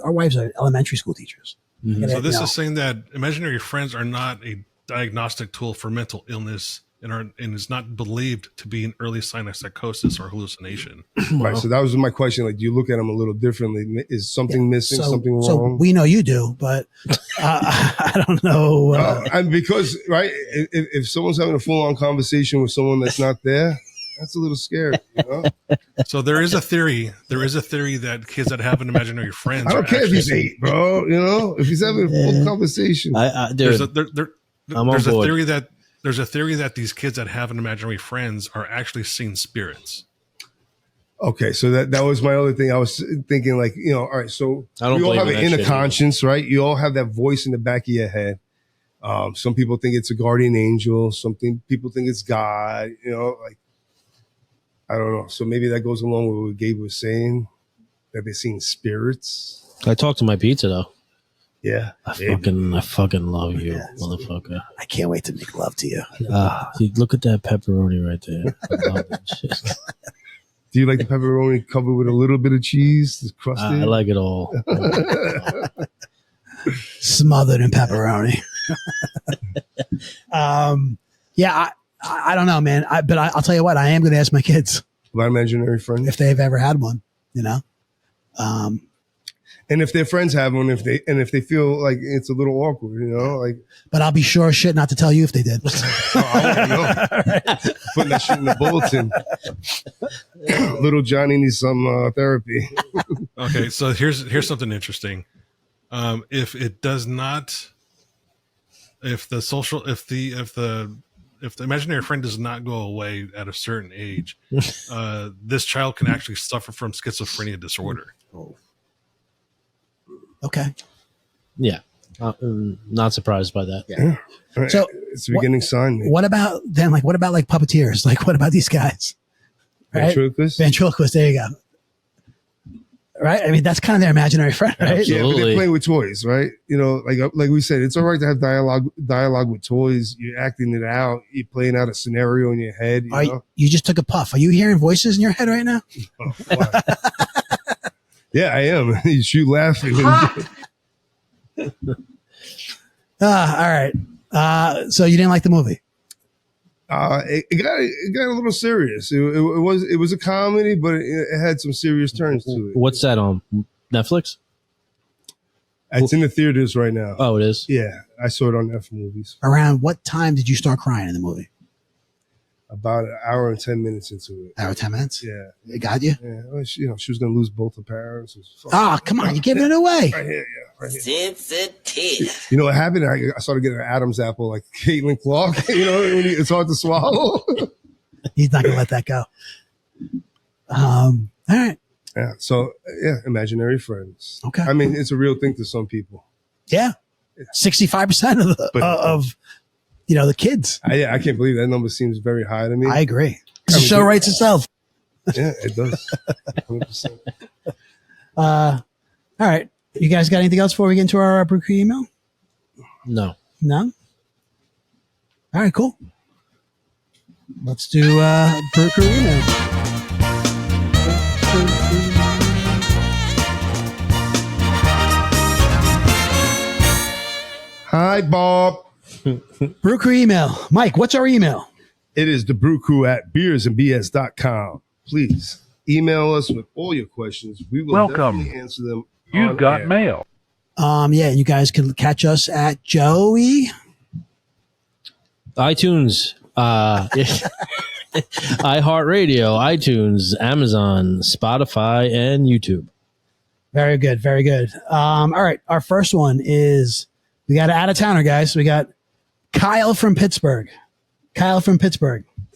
our wives are elementary school teachers. So this is saying that imaginary friends are not a diagnostic tool for mental illness and is not believed to be an early sign of psychosis or hallucination. Right. So that was my question. Like, do you look at them a little differently? Is something missing? Something wrong? So we know you do, but I don't know. And because, right, if someone's having a full-on conversation with someone that's not there, that's a little scary, So there is a theory that kids that have an imaginary friend. I don't care if he's 8, bro. If he's having a full conversation. There's I'm on a board. theory that these kids that have an imaginary friends are actually seeing spirits. Okay, so that was my other thing. I was thinking, like, all right, so I don't we all believe have in an that inner shit conscience, right? You all have that voice in the back of your head. Some people think it's a guardian angel. People think it's God, like, I don't know. So maybe that goes along with what Gabe was saying, that they're seeing spirits. I talked to my pizza though. Yeah. I fucking love you, motherfucker. I can't wait to make love to you. Dude, look at that pepperoni right there. I love that shit. Do you like the pepperoni covered with a little bit of cheese? It's crusted. I like it all. Smothered in pepperoni. Yeah, I don't know, man. But I'll tell you what, I am going to ask my kids My imaginary friend. if they've ever had one, you know? And if their friends have one, if they feel like it's a little awkward, you know, like But I'll be sure as shit not to tell you if they did. I want to know. Putting that shit in the bulletin. Little Johnny needs some therapy. Okay, so here's something interesting. If it does not, if the imaginary friend does not go away at a certain age, this child can actually suffer from schizophrenia disorder. Okay. Yeah. Not surprised by that. Yeah. Right. So it's a beginning sign. Maybe. What about like puppeteers? Like, what about these guys? Right? Ventriloquist? Ventriloquist. There you go. Right. I mean, that's kind of their imaginary friend, right? Yeah, but Absolutely. they're playing with toys, right? You know, like we said, it's all right to have dialogue with toys. You're acting it out. You're playing out a scenario in your head. You know? You just took a puff. Are you hearing voices in your head right now? Oh, wow. Yeah, I am. You shoot laughing. All right. So you didn't like the movie? It got a little serious. It was a comedy, but it had some serious turns to it. What's that on Netflix? It's in the theaters right now. Oh, it is. Yeah, I saw it on F Movies. Around what time did you start crying in the movie? About an hour and 10 minutes into it. Hour, 10 minutes? Yeah. It got you? Yeah. Well, she was going to lose both her parents. Oh, come on. You're giving it away. Right here, yeah. Right here. Sensitive. You know what happened? I started getting an Adam's apple like Caitlin Clark. You know, it's hard to swallow. He's not going to let that go. All right. Yeah. So, yeah, imaginary friends. Okay. I mean, it's a real thing to some people. Yeah. 65% of the kids. I can't believe that number seems very high to me. I agree. The show writes itself. Yeah, it does. 100%. All right. You guys got anything else before we get into our brew crew email? No. No? All right, cool. Let's do brew crew email. Hi, Bob. Brew crew email. Mike, what's our email? It is the brew crew at beersandbs.com. Please email us with all your questions. We will definitely answer them. You've got mail. Yeah, you guys can catch us at Joey. iTunes, iHeartRadio, iTunes, Amazon, Spotify, and YouTube. Very good. Very good. All right. Our first one is, we got an out-of-towner, guys. We got Kyle from Pittsburgh.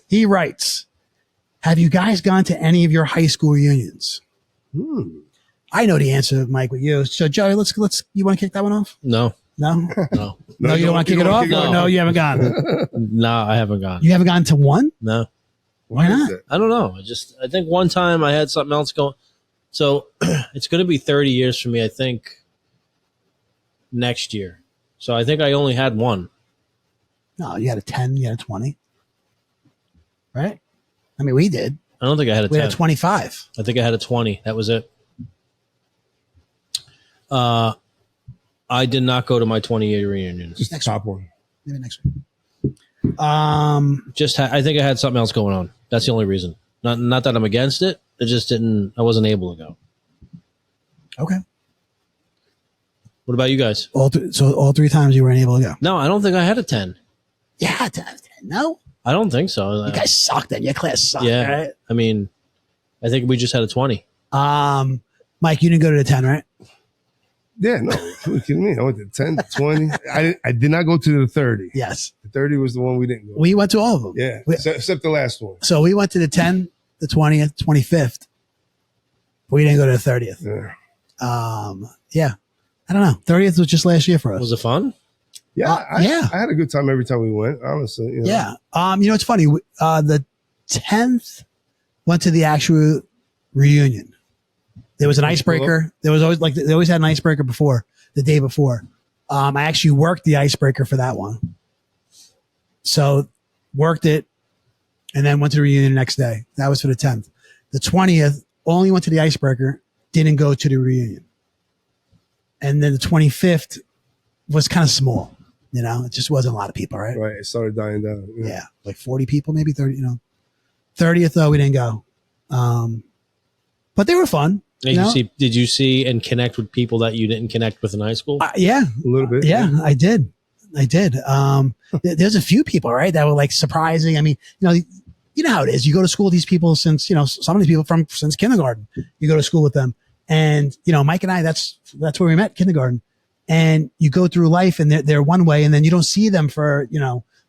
He writes, have you guys gone to any of your high school reunions? I know the answer, Mike, with you. So, Joey, let's. You want to kick that one off? No. No? No. No, you don't want to kick it off? No, you haven't gone. No, I haven't gone. You haven't gone to one? No. Why not? I don't know. I think one time I had something else going. So it's going to be 30 years for me, I think, next year. So I think I only had one. No, you had a 10, you had a 20. Right? I mean, we did. I don't think I had a 10. We had a 25. I think I had a 20. That was it. I did not go to my 20-year reunions. Just the top one. Maybe next week. I think I had something else going on. That's the only reason. Not that I'm against it. I just didn't. I wasn't able to go. Okay. What about you guys? So all three times you weren't able to go. No, I don't think I had a 10. You had to have 10. No? I don't think so. You guys sucked then. Your class sucked, Yeah. right? I mean, I think we just had a 20. Mike, you didn't go to the 10, right? Yeah, no. Are you kidding me? I went to 10, 20. I did not go to the 30. Yes. The 30 was the one we didn't go. We went to all of them. Yeah, except the last one. So we went to the 10, the 20th, 25th. We didn't go to the 30th. Yeah. Yeah. I don't know. 30th was just last year for us. Was it fun? Yeah, yeah. I had a good time every time we went, honestly. You know. Yeah. You know, it's funny. The 10th went to the actual reunion. There was an icebreaker. There was always they always had an icebreaker before, the day before. I actually worked the icebreaker for that one. So worked it and then went to the reunion the next day. That was for the 10th. The 20th only went to the icebreaker, didn't go to the reunion. And then the 25th was kind of small. You know, it just wasn't a lot of people, right? Right. It started dying down. Yeah. Like 40 people, maybe 30, you know. 30th, though, we didn't go. But they were fun. Did you see and connect with people that you didn't connect with in high school? Yeah. A little bit. Yeah, I did. There's a few people, right, that were like surprising. I mean, you know how it is. You go to school with these people since, some of these people since kindergarten. You go to school with them. And, Mike and I, that's where we met, kindergarten. And you go through life and they're one way, and then you don't see them for,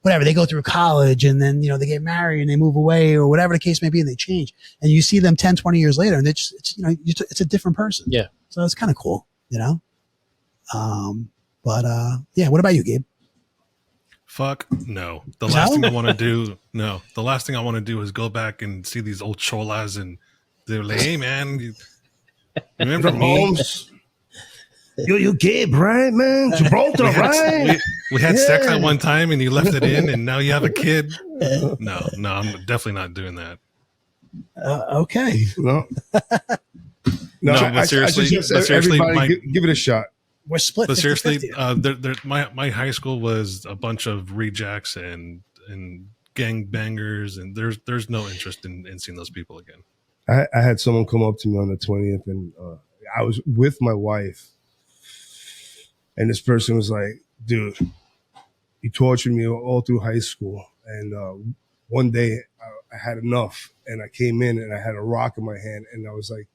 whatever. They go through college, and then, they get married and they move away, or whatever the case may be, and they change. And you see them 10, 20 years later, and it's a different person. Yeah. So it's kind of cool, But what about you, Gabe? Fuck no. The last thing I want to do, the last thing I want to do is go back and see these old cholas, and they're like, hey man, you remember me? Holmes. You Gabe, right, man? Gibraltar, right? We had sex at one time and you left it in, and now you have a kid. No, I'm definitely not doing that. Okay. No, but seriously, everybody Mike, give it a shot. We're split. But seriously, 50-50. my high school was a bunch of rejects and gang bangers, and there's no interest in seeing those people again. I had someone come up to me on the 20th, and I was with my wife, and this person was like, dude, you tortured me all through high school, and one day I had enough, and I came in and I had a rock in my hand, and I was like,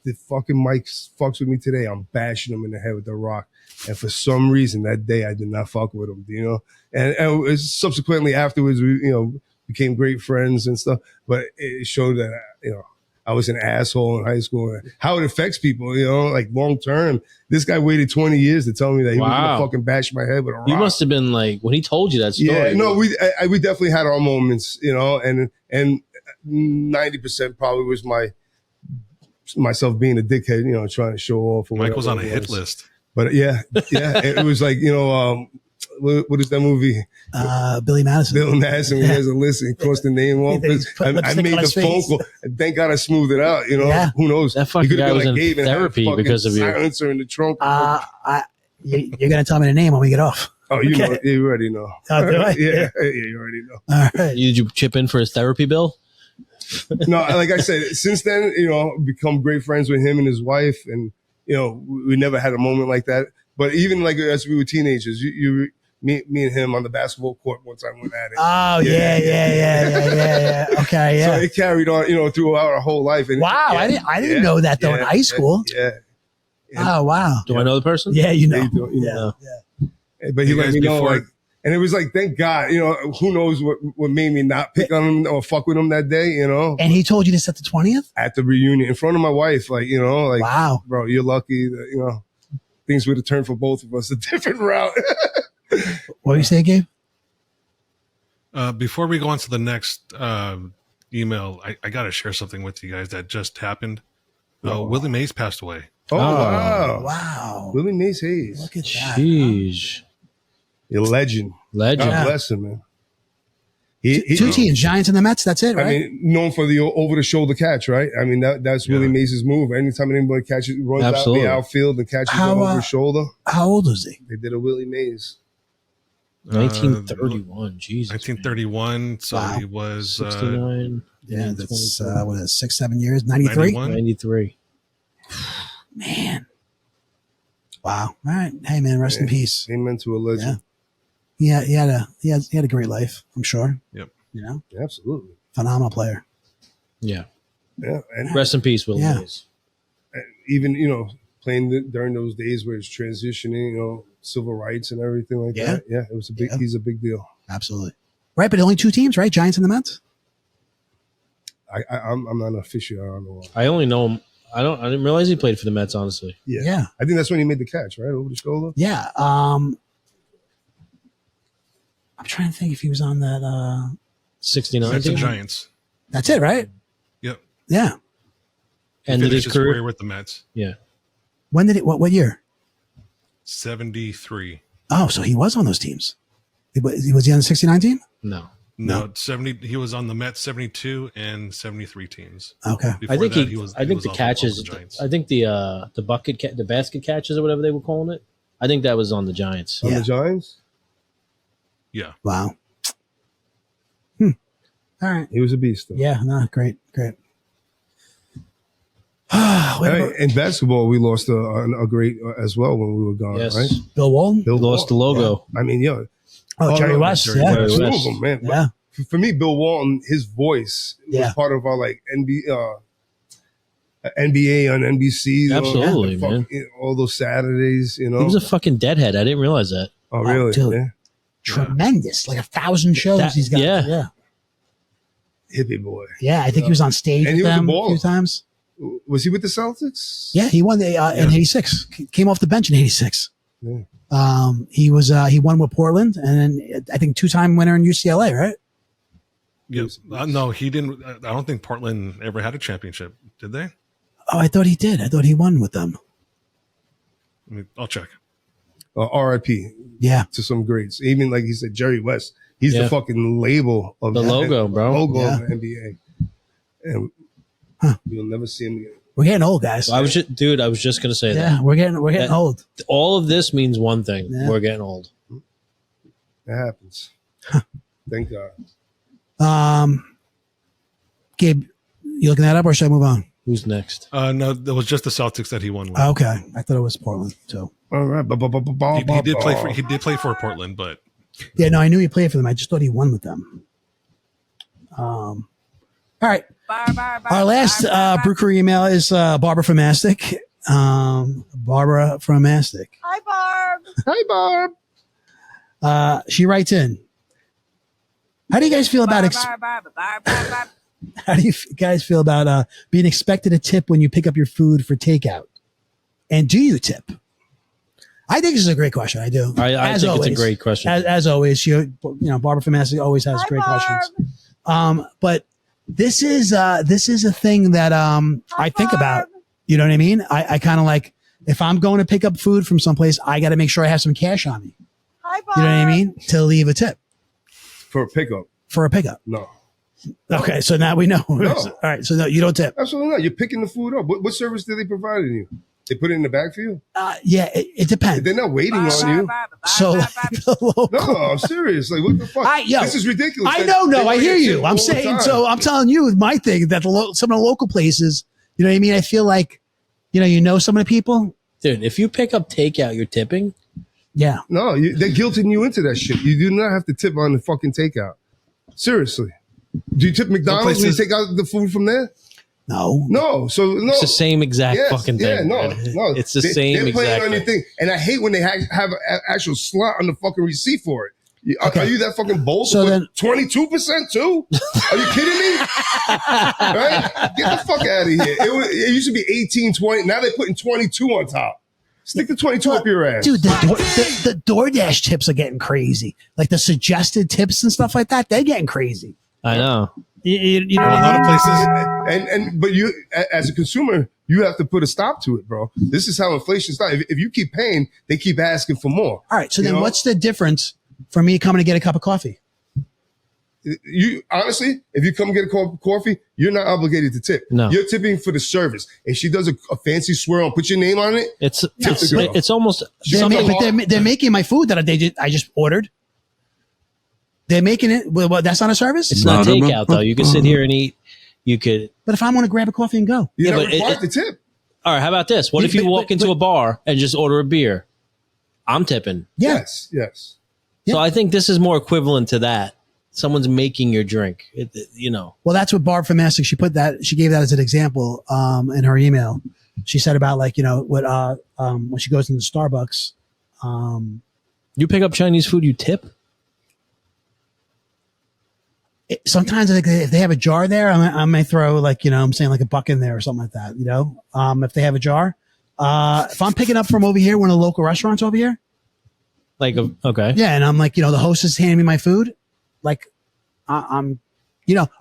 if fucking Mike fucks with me today, I'm bashing him in the head with the rock. And for some reason that day I did not fuck with him, and subsequently afterwards we became great friends and stuff, but it showed that I was an asshole in high school, and how it affects people, like long term. This guy waited 20 years to tell me that he was gonna fucking bash my head with a rock. You must have been like, when he told you that story. Yeah, no, we definitely had our moments, and 90% probably was myself being a dickhead, trying to show off. Mike was on a hit list. But yeah, it was like, what is that movie? Billy Madison. Bill Madison, he has a list and crossed the name off. I made the phone call. Thank God I smoothed it out. Who knows? That fucking guy was in therapy because of you. Silencer in the trunk. You're gonna tell me the name when we get off. Oh, you know, you already know. Oh, do I? Yeah, you already know. All right. Did you chip in for his therapy bill? No, like I said, since then, become great friends with him and his wife, and we never had a moment like that. But even like as we were teenagers, me and him on the basketball court one time went at it. Oh yeah. Okay, yeah. So it carried on, throughout our whole life. And wow, I didn't know that though in high school. Yeah. Oh wow. Do I know the person? Yeah, you know. Yeah. But he let me know, like, and it was like, thank God, who knows what made me not pick on him or fuck with him that day, And he told you this at the 20th? At the reunion, in front of my wife, like, wow, bro, you're lucky that, things would have turned for both of us a different route. What do you say, Gabe? Before we go on to the next email, I got to share something with you guys that just happened. Willie Mays passed away. Oh, wow. Wow. Willie Mays Hayes. Look at that. Jeez. You're a legend. God bless him, man. Two teams, Giants and the Mets. That's it, right? I mean, known for the over-the-shoulder catch, right? I mean, that's Willie Mays' move. Anytime anybody catches, runs out the outfield and catches over his shoulder. How old was he? They did a Willie Mays. 1931. Jesus. 1931. So he was 69. Yeah, that's what is it, 6, 7 years? 93? 93. Man. Wow. All right. Hey, man, rest in peace. Amen to a legend. Yeah, he had a great life, I'm sure. Yep. Absolutely. Phenomenal player. Yeah. Yeah. And rest in peace, Willie Mays. Even, playing during those days where it's transitioning, civil rights and everything like that. Yeah, it was he's a big deal. Absolutely. Right, but only two teams, right? Giants and the Mets? I'm not an aficionado on the wall. I only know him. I didn't realize he played for the Mets, honestly. Yeah. I think that's when he made the catch, right? Over the shoulder? Yeah. I'm trying to think if he was on that 69 That's the team. Giants. That's it, right? Yep. Yeah. And He did finished his his career career with the Mets. Yeah. When did it? What year? 73. Oh, so he was on those teams. Was he on the 69 team? No. No, 70. He was on the Mets 72 and 73 teams. Okay. Before I think that, he. was. I think he the was catches. on the Giants. I think the the basket catches or whatever they were calling it. I think that was on the Giants. On Yeah. the Giants, Yeah. Wow. All right. he was a beast. Though. Yeah. No. Great. Hey, in basketball, we lost a great as well when we were gone, Yes. right? Bill Walton. Bill Lost the Walton. logo. I mean, yo, Oh, Jerry no, West. Jerry Yeah. West. two of them, man. Yeah. For me, Bill Walton, his voice Yeah. was part of our like NBA on NBC. you know, Absolutely, the fuck- man. all those Saturdays, you know. He was a fucking deadhead. I didn't realize that. oh, really? dude. Yeah. Tremendous. Like 1,000 shows That- he's got. yeah. Yeah. Hippie boy. Yeah. I think he was on stage And with he was a them a baller. few times. Was he with the Celtics? Yeah. He won in 86. Came off the bench in 86. Yeah. He won with Portland, and then I think 2-time winner in UCLA, right? Yes. No, he didn't. I don't think Portland ever had a championship. Did they? Oh, I thought he did. I thought he won with them. I'll check. R.I.P. Yeah. to some greats. Even like he said, Jerry West. He's Yeah. the fucking label of The logo, bro. Logo Yeah. of the NBA. And you'll never see him again. We're getting old, guys. I was just gonna say Yeah, we're getting That- old. that. All of this means one thing: Yeah. we're getting old. That happens. Thank God. Gabe, you looking that up, or should I move on? Who's next? No, that was just the Celtics that he won with. Okay, I thought it was Portland too. All right. He did play for. He did play for Portland, but Yeah, no, I knew he played for them. I just thought he won with them. All right. Our last brew crew email is Barbara from Mastic. Barbara from Mastic. Hi, Barb. Hi, Barb. She writes in. How do you guys feel about How do you guys feel about being expected to tip when you pick up your food for takeout? And do you tip? I think this is a great question. I do. I As think always. it's a great question. As always, Barbara from Mastic always has great questions. But this is a thing that I think about. You know what I mean? I kind of like, if I'm going to pick up food from someplace, I got to make sure I have some cash on me. Hi, Barb. You know what I mean? To leave a tip For a pickup. for a pickup. No. Okay, so now we know. No. All right, so no, you don't tip. Absolutely not. You're picking the food up. What service do they provide you? They put it in the bag for you? Yeah, it depends. They're not waiting on you. So like the local. No, I'm serious. Like, what the fuck? This is ridiculous. I know, They no, I bring hear it you. all I'm the saying, time. so I'm telling you my thing that some of the local places, you know what I mean? I feel like, you know some of the people. Dude, if you pick up takeout, you're tipping. Yeah. No, they're guilting you into that shit. You do not have to tip on the fucking takeout. Seriously. Do you tip McDonald's when you take out the food from there? No. No. So no. It's the same exact Yes, fucking yeah, thing. no, man. no. It's the same They're playing exact on your thing. thing. And I hate when they have an actual slot on the fucking receipt for it. Are you that fucking bold? So then 22% too? Are you kidding me? Right? Get the fuck out of here. It used to be 18, 20. Now they're putting 22 on top. Stick the 22 up your ass. Dude, the DoorDash tips are getting crazy. Like the suggested tips and stuff like that, they're getting crazy. I know. You know a what lot I of mean? places. But you, as a consumer, you have to put a stop to it, bro. This is how inflation starts. If you keep paying, they keep asking for more. All right, so You then know? what's the difference for me coming to get a cup of coffee? You honestly, if you come get a cup of coffee, you're not obligated to tip. No. You're tipping for the service. And she does a fancy swirl and put your name on it. It's Tip the girl. it's almost They're making my food that I just ordered. They're making it. Well, that's not a service. it's not takeout though. You can sit here and eat. You could. But if I want to grab a coffee and go, You're Yeah, not but required to tip. All right. How about this? What if you walk into a bar and just order a beer? I'm tipping. yeah. Yes. So I think this is more equivalent to that. Someone's making your drink. Well, that's what Barb from Mastic, she gave that as an example in her email. She said about like, when she goes into Starbucks. You pick up Chinese food, you tip? Sometimes like, if they have a jar there, I may throw like, I'm saying like a buck in there or something like that, if they have a jar. If I'm picking up from over here, one of the local restaurants over here. Okay. Yeah. And I'm like, the host is handing me my food. Like I'm,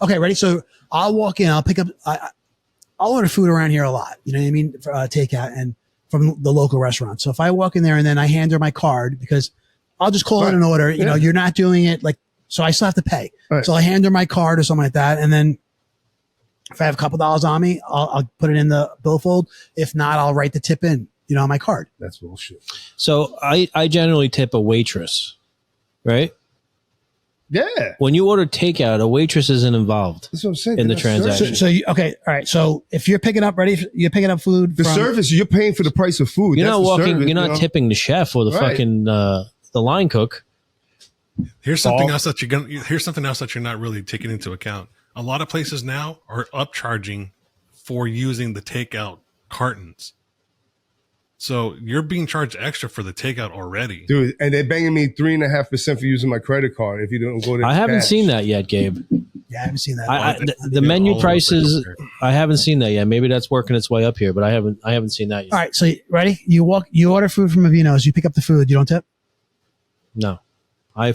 okay, ready. So I'll walk in, I'll pick up, I'll order food around here a lot, you know what I mean? For takeout and from the local restaurant. So if I walk in there and then I hand her my card because I'll just call it an order, you're not doing it like So I still have to pay. Right. So I hand her my card or something like that. And then if I have a couple dollars on me, I'll put it in the billfold. If not, I'll write the tip in, on my card. That's bullshit. So I generally tip a waitress, right? Yeah. When you order takeout, a waitress isn't involved That's what I'm saying. in the That's transaction. So okay. All right. So if you're picking up you're picking up food The from, service, you're paying for the price of food. You're That's not the walking. service, You're not tipping the chef or the Right. fucking the line cook. Here's something else that you're not really taking into account. A lot of places now are upcharging for using the takeout cartons. So you're being charged extra for the takeout already. Dude, and they're banging me 3.5% for using my credit card if you don't go there. I haven't seen that yet, Gabe. Yeah, I haven't seen that. The menu all over prices, there. I haven't seen that yet. Maybe that's working its way up here, but I haven't seen that yet. All right. So ready? You order food from Avino's. You pick up the food. You don't tip? No, I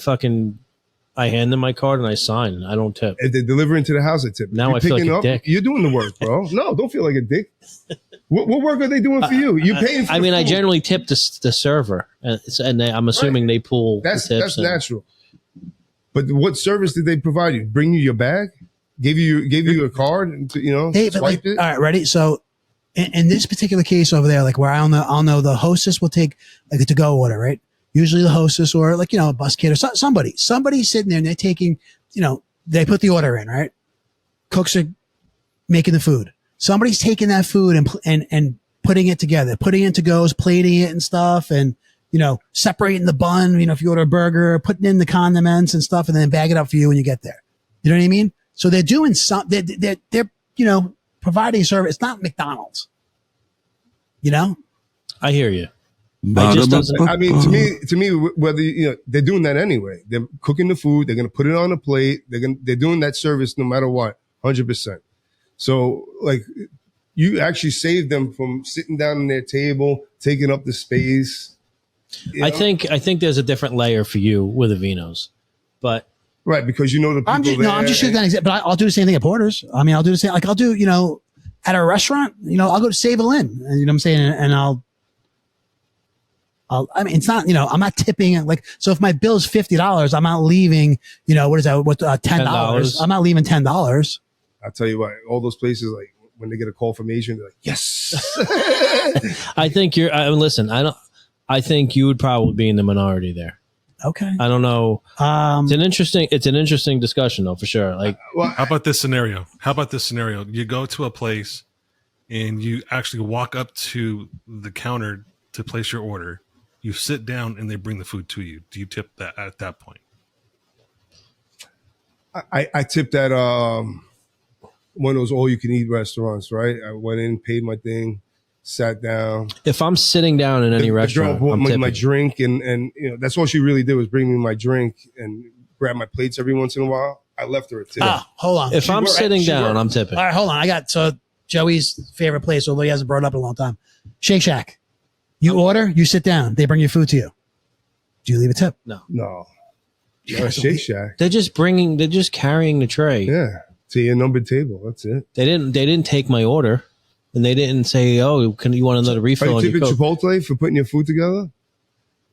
hand them my card and I sign. I don't tip. If they're delivering to the house, I tip. Now You're I feel like picking a up, dick. You're doing the work, bro. No, don't feel like a dick. What work are they doing for you? You're paying for I mean, I food. generally tip the server, and I'm assuming they pull That's the tips. natural. But what service did they provide you? Bring you your bag? Gave you a card and Hey, but swipe it? all right, ready? So in this particular case over there, like where I'll know the hostess will take like a to-go order, right? Usually the hostess or like, a bus kid or somebody's sitting there and they're taking, they put the order in, right? Cooks are making the food. Somebody's taking that food and putting it together, putting it to goes, plating it and stuff. And, separating the bun, if you order a burger, putting in the condiments and stuff and then bag it up for you when you get there. You know what I mean? So they're doing something, they're providing service. It's not McDonald's, I hear you. It just doesn't. I mean, to me, whether they're doing that anyway. They're cooking the food. They're gonna put it on a plate. They're doing that service no matter what, 100%. So like, you actually save them from sitting down on their table, taking up the space. I think there's a different layer for you with Avino's, but right, because the people I'm just using that example, but I'll do the same thing at Porter's. I mean, I'll do the same. Like I'll do, at a restaurant, I'll go to Save a Lynn, and you know what I'm saying, and I mean, it's not, I'm not tipping it like, so if my bill's $50, I'm not leaving, what is that? $10. I'm not leaving $10. I'll tell you what, all those places, like when they get a call from Asian, they're like, yes. I think listen, I think you would probably be in the minority there. Okay. I don't know. It's an interesting discussion though, for sure. Like, how about this scenario? You go to a place and you actually walk up to the counter to place your order. You sit down and they bring the food to you. Do you tip that at that point? I tipped at one of those all-you-can-eat restaurants, right? I went in, paid my thing, sat down. if I'm sitting down in any restaurant, the girl I'm bought tipping. my drink, and that's all she really did was bring me my drink and grab my plates every once in a while. I left her a tip. Hold on. If I'm sitting down, I'm tipping. All right, hold on. So Joey's favorite place, although he hasn't brought it up in a long time, Shake Shack. You order, you sit down, they bring your food to you. Do you leave a tip? No. Shake Shack. They're just carrying the tray. Yeah. To your numbered table. That's it. They didn't take my order, and they didn't say, "Oh, can you want another refill?" Are on you your tipping Coke? Chipotle for putting your food together?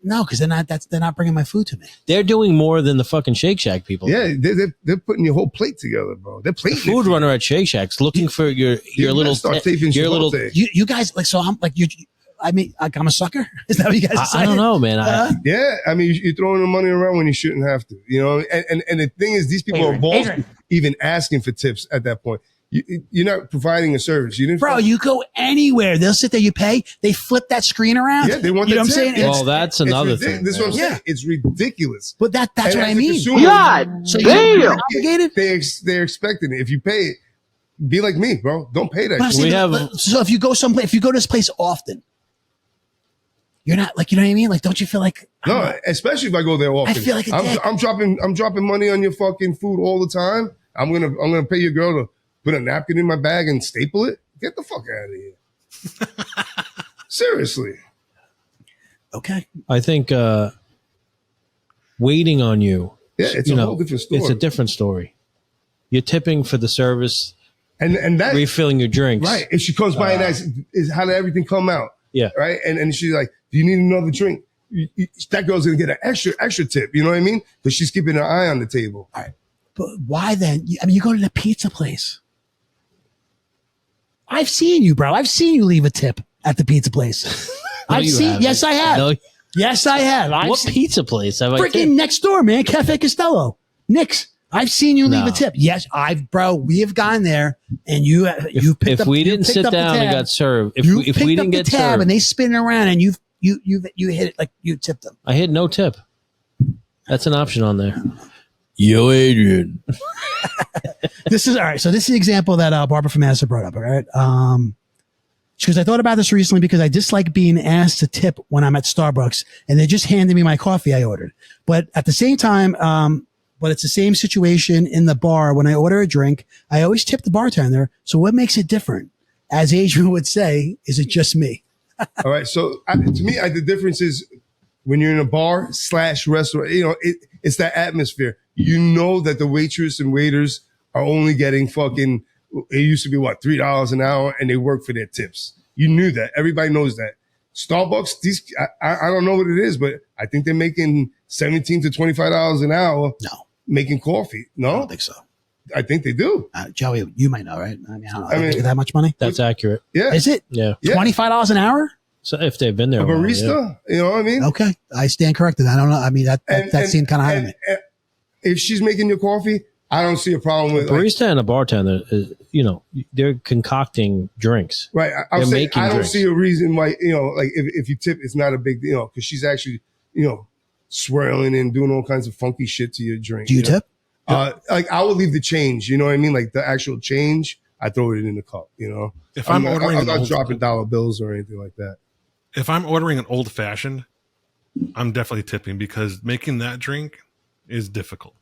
No, because they're not bringing my food to me. They're doing more than the fucking Shake Shack people. Yeah, they're putting your whole plate together, bro. They're The plating food runner at Shake Shack's looking for your little start taping your little. Chipotle. You guys like, so I'm like you. I mean, like I'm a sucker. Is that what you guys are I saying? don't know, man. Yeah, I mean, you're throwing the money around when you shouldn't have to, And the thing is, these people are balls even asking for tips at that point. You're not providing a service. You didn't, Bro, you go anywhere, they'll sit there, you pay, they flip that screen around. Yeah, they want you the know what I'm tip. saying? Well, that's another thing. This is what I'm Yeah. saying. It's ridiculous. But that's And what as I a mean. consumer, So you're obligated. they're expecting it. If you pay it, be like me, bro. Don't pay that. But I'm shit. saying, so if you go someplace, if you go to this place often, you're not like, you know what I mean? Like, don't you feel like, No, especially if I go there often. I feel like a dick. I'm dropping money on your fucking food all the time. I'm gonna pay your girl to put a napkin in my bag and staple it. Get the fuck out of here. Seriously. okay. I think waiting on you. Yeah, it's a whole different story. It's a different story. You're tipping for the service, and that refilling your drinks. right. If she comes by and asks, is how did everything come out? Yeah. Right. And she's like, do you need another drink? that girl's gonna get an extra tip. You know what I mean? Because she's keeping her eye on the table. All right. But why then? I mean, you go to the pizza place. I've seen you, bro. I've seen you leave a tip at the pizza place. I've you seen. haven't. Yes, I have. No. Yes, I have. What pizza place have I Freaking tipped? next door, man. Cafe Costello. Nick's. I've seen you leave No. a tip. Yes, bro. We have gone there, and you picked If up. we you didn't picked sit up the down and tab. got served, if You we picked up didn't the get tab served, and they spin around, and you hit it like you tipped them. I had no tip. That's an option on there. Yo, Adrian. This is all right. So this is the example that Barbara from Madison brought up. All right. Because I thought about this recently because I dislike being asked to tip when I'm at Starbucks and they just handed me my coffee I ordered. But at the same time, but it's the same situation in the bar. When I order a drink, I always tip the bartender. So what makes it different? As Adrian would say, is it just me? All right. So to me, the difference is when you're in a bar / restaurant, it's that atmosphere. You know that the waitress and waiters are only getting fucking, it used to be what, $3 an hour, and they work for their tips. You knew that. Everybody knows that. Starbucks, I don't know what it is, but I think they're making $17 to $25 an hour. No. Making coffee. No? I don't think so. I think they do. Joey, you might know, right? I mean, I don't know. I That much money? That's accurate. Yeah. Is it? Yeah. $25 an hour? So if they've been there, A a while, barista? yeah. You know what I mean? Okay. I stand corrected. I don't know. I mean, that seemed kind of high to me. and if she's making your coffee, I don't see a problem with A barista and a bartender, they're concocting drinks. Right. I'm They're saying making I don't drinks. see a reason why, like if you tip, it's not a big deal because she's actually, swirling and doing all kinds of funky shit to your drink. Do you tip? Like I would leave the change, you know what I mean? Like the actual change, I throw it in the cup, If I'm ordering I'm an not old- dropping dollar bills or anything like that. If I'm ordering an old fashioned, I'm definitely tipping because making that drink is difficult.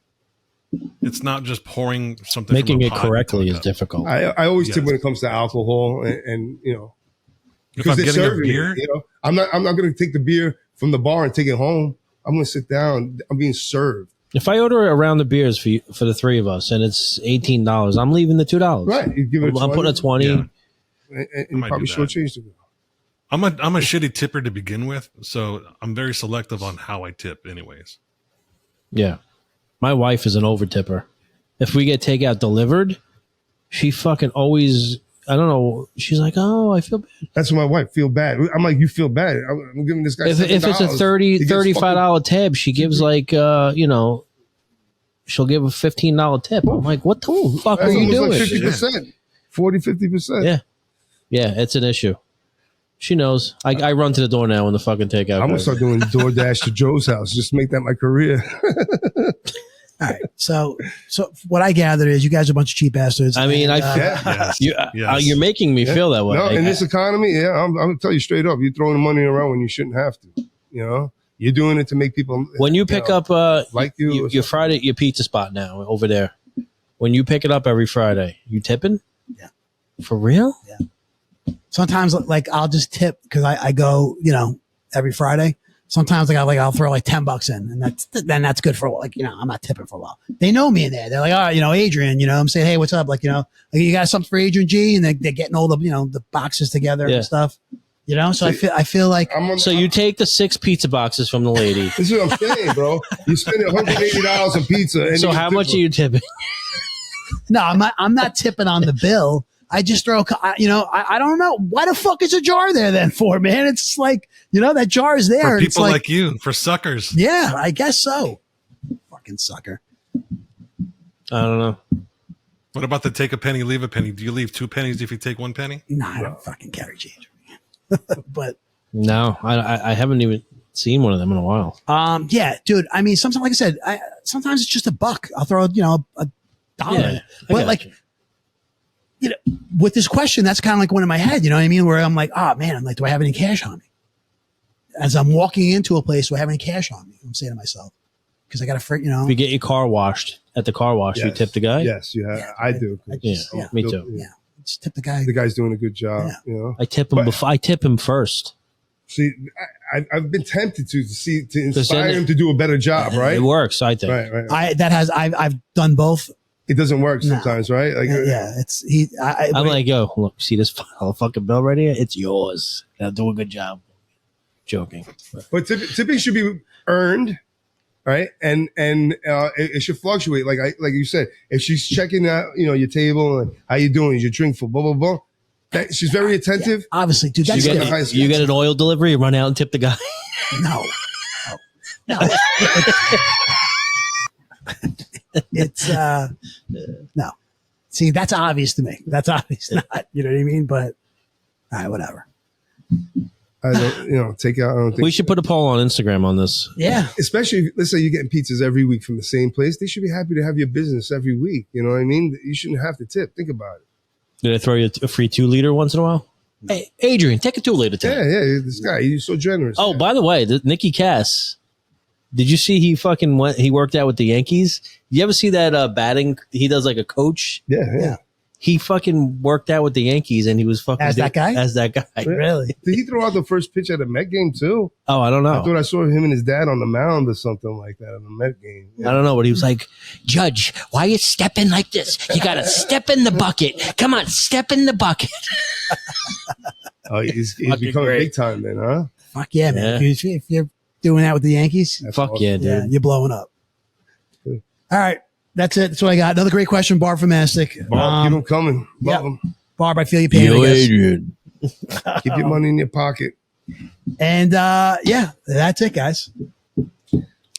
It's not just pouring something. Making from a it pot into correctly a is cup. difficult. I always tip Yes. when it comes to alcohol and If because I'm they're getting a serving beer, it, I'm not going to take the beer from the bar and take it home. I'm going to sit down. I'm being served. If I order a round of beers for the three of us and it's $18, I'm leaving the $2. Right. You give it I'm putting a 20. Yeah. and I might probably do that. shortchange the girl. I'm a shitty tipper to begin with, so I'm very selective on how I tip. Anyways, Yeah. My wife is an over tipper. If we get takeout delivered, she fucking always, I don't know. She's like, oh, I feel bad. That's what my wife feel bad. I'm like, you feel bad. I'm giving this guy If it's a $7. $30, He gets $35 tab, she gives like, she'll give a $15 tip. I'm like, what the fuck are That's you almost doing? like 50%, 40-50%. Yeah. Yeah, it's an issue. She knows. I run to the door now when the fucking takeout. I'm gonna goes. start doing DoorDash to Joe's house. Just make that my career. All right. So what I gathered is you guys are a bunch of cheap bastards. I mean, and, yes, yes. you're making me feel that way. No, in I- this economy, yeah, I'm gonna tell you straight up. You're throwing the money around when you shouldn't have to. You're doing it to make people. when you pick up like you, or your Friday, your pizza spot now over there, when you pick it up every Friday, you tipping? Yeah. For real? sometimes like I'll just tip because I go, every Friday. Sometimes I'll throw like $10 in, and that's good for I'm not tipping for a while. They know me in there. They're like, oh, Adrian, I'm saying, hey, what's up? Like, you got something for Adrian G, and they're getting all the, the boxes together and stuff. So I feel like so you take the 6 pizza boxes from the lady. This is what I'm saying, bro. You spend $180 on pizza. And So how much are you tipping? no, I'm not tipping on the bill. I just throw, I don't know. Why the fuck is a jar there then for, man? It's just like, that jar is there. For and it's people like you, for suckers. Yeah, I guess so. Fucking sucker. I don't know. What about the take a penny, leave a penny? Do you leave 2 pennies if you take 1 penny? Nah, I don't fucking carry change. But No, I haven't even seen one of them in a while. yeah, dude. I mean, sometimes, like I said, sometimes it's just $1. I'll throw, a $1. Yeah, But like, with this question, that's kind of like one in my head. You know what I mean? Where I'm like, oh man, I'm like, do I have any cash on me? As I'm walking into a place, do I have any cash on me? I'm saying to myself, because I got to, If you get your car washed at the car wash, you Yes. tip the guy. Yes, I do. Yeah, me Yeah. too. Yeah, just tip the guy. The guy's doing a good job. I tip him before. I tip him first. See, I've been tempted to then inspire him to do a better job, right? It works, I think. Right. I've done both. It doesn't work No. sometimes, right? Like, Yeah, I'm like, yo, look, see this fucking bill right here? It's yours. Now do a good job. joking. But tipping should be earned, right? And it should fluctuate. Like you said, if she's checking out, your table, and how you doing? Is your drink full? Blah blah blah. She's very attentive. Yeah, obviously, dude. That's you get an oil delivery, you run out and tip the guy. No. It's no. See, that's obvious to me. That's obvious not. You know what I mean? But all right, whatever. I don't, take out. I don't think We should put a poll on Instagram on this. Yeah. Especially if, let's say you're getting pizzas every week from the same place. They should be happy to have your business every week. You know what I mean? You shouldn't have to tip. Think about it. Did I throw you a free 2-liter once in a while? Hey, Adrian, take a 2-liter. Yeah. This guy, he's so generous. Oh, by the way, Nicky Cass. Did you see he worked out with the Yankees? You ever see that batting? He does like a coach. Yeah. He fucking worked out with the Yankees, and he was fucking As that guy. Really? Did he throw out the first pitch at a Met game too? Oh, I don't know. I thought I saw him and his dad on the mound or something like that in the Met game. I don't know, but he was like, Judge, why you stepping like this? You got to step in the bucket. Come on, step in the bucket. Oh, he's becoming big time then, huh? Fuck yeah, man. If you're doing that with the Yankees, fuck awesome. Yeah, dude. Yeah, you're blowing up. All right. That's it. That's what I got. Another great question, Barb from Mastic. Barb, keep them coming. Love them. Barb, I feel your pain. Adrian. Keep your money in your pocket. And that's it, guys.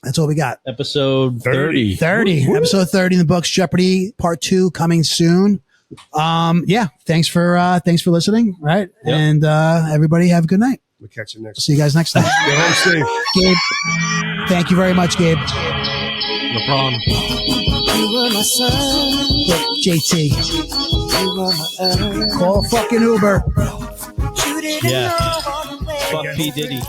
That's all we got. Episode 30. 30. Woo-hoo. Episode 30 in the books. Jeopardy Part 2 coming soon. Thanks for listening. Right. Yep. And everybody have a good night. We'll catch you next. See you guys next time. Get home safe. Gabe, thank you very much, Gabe. No problem. You were my son. JT. You were my Call fucking Uber. You didn't know all the way. Fuck P. Diddy.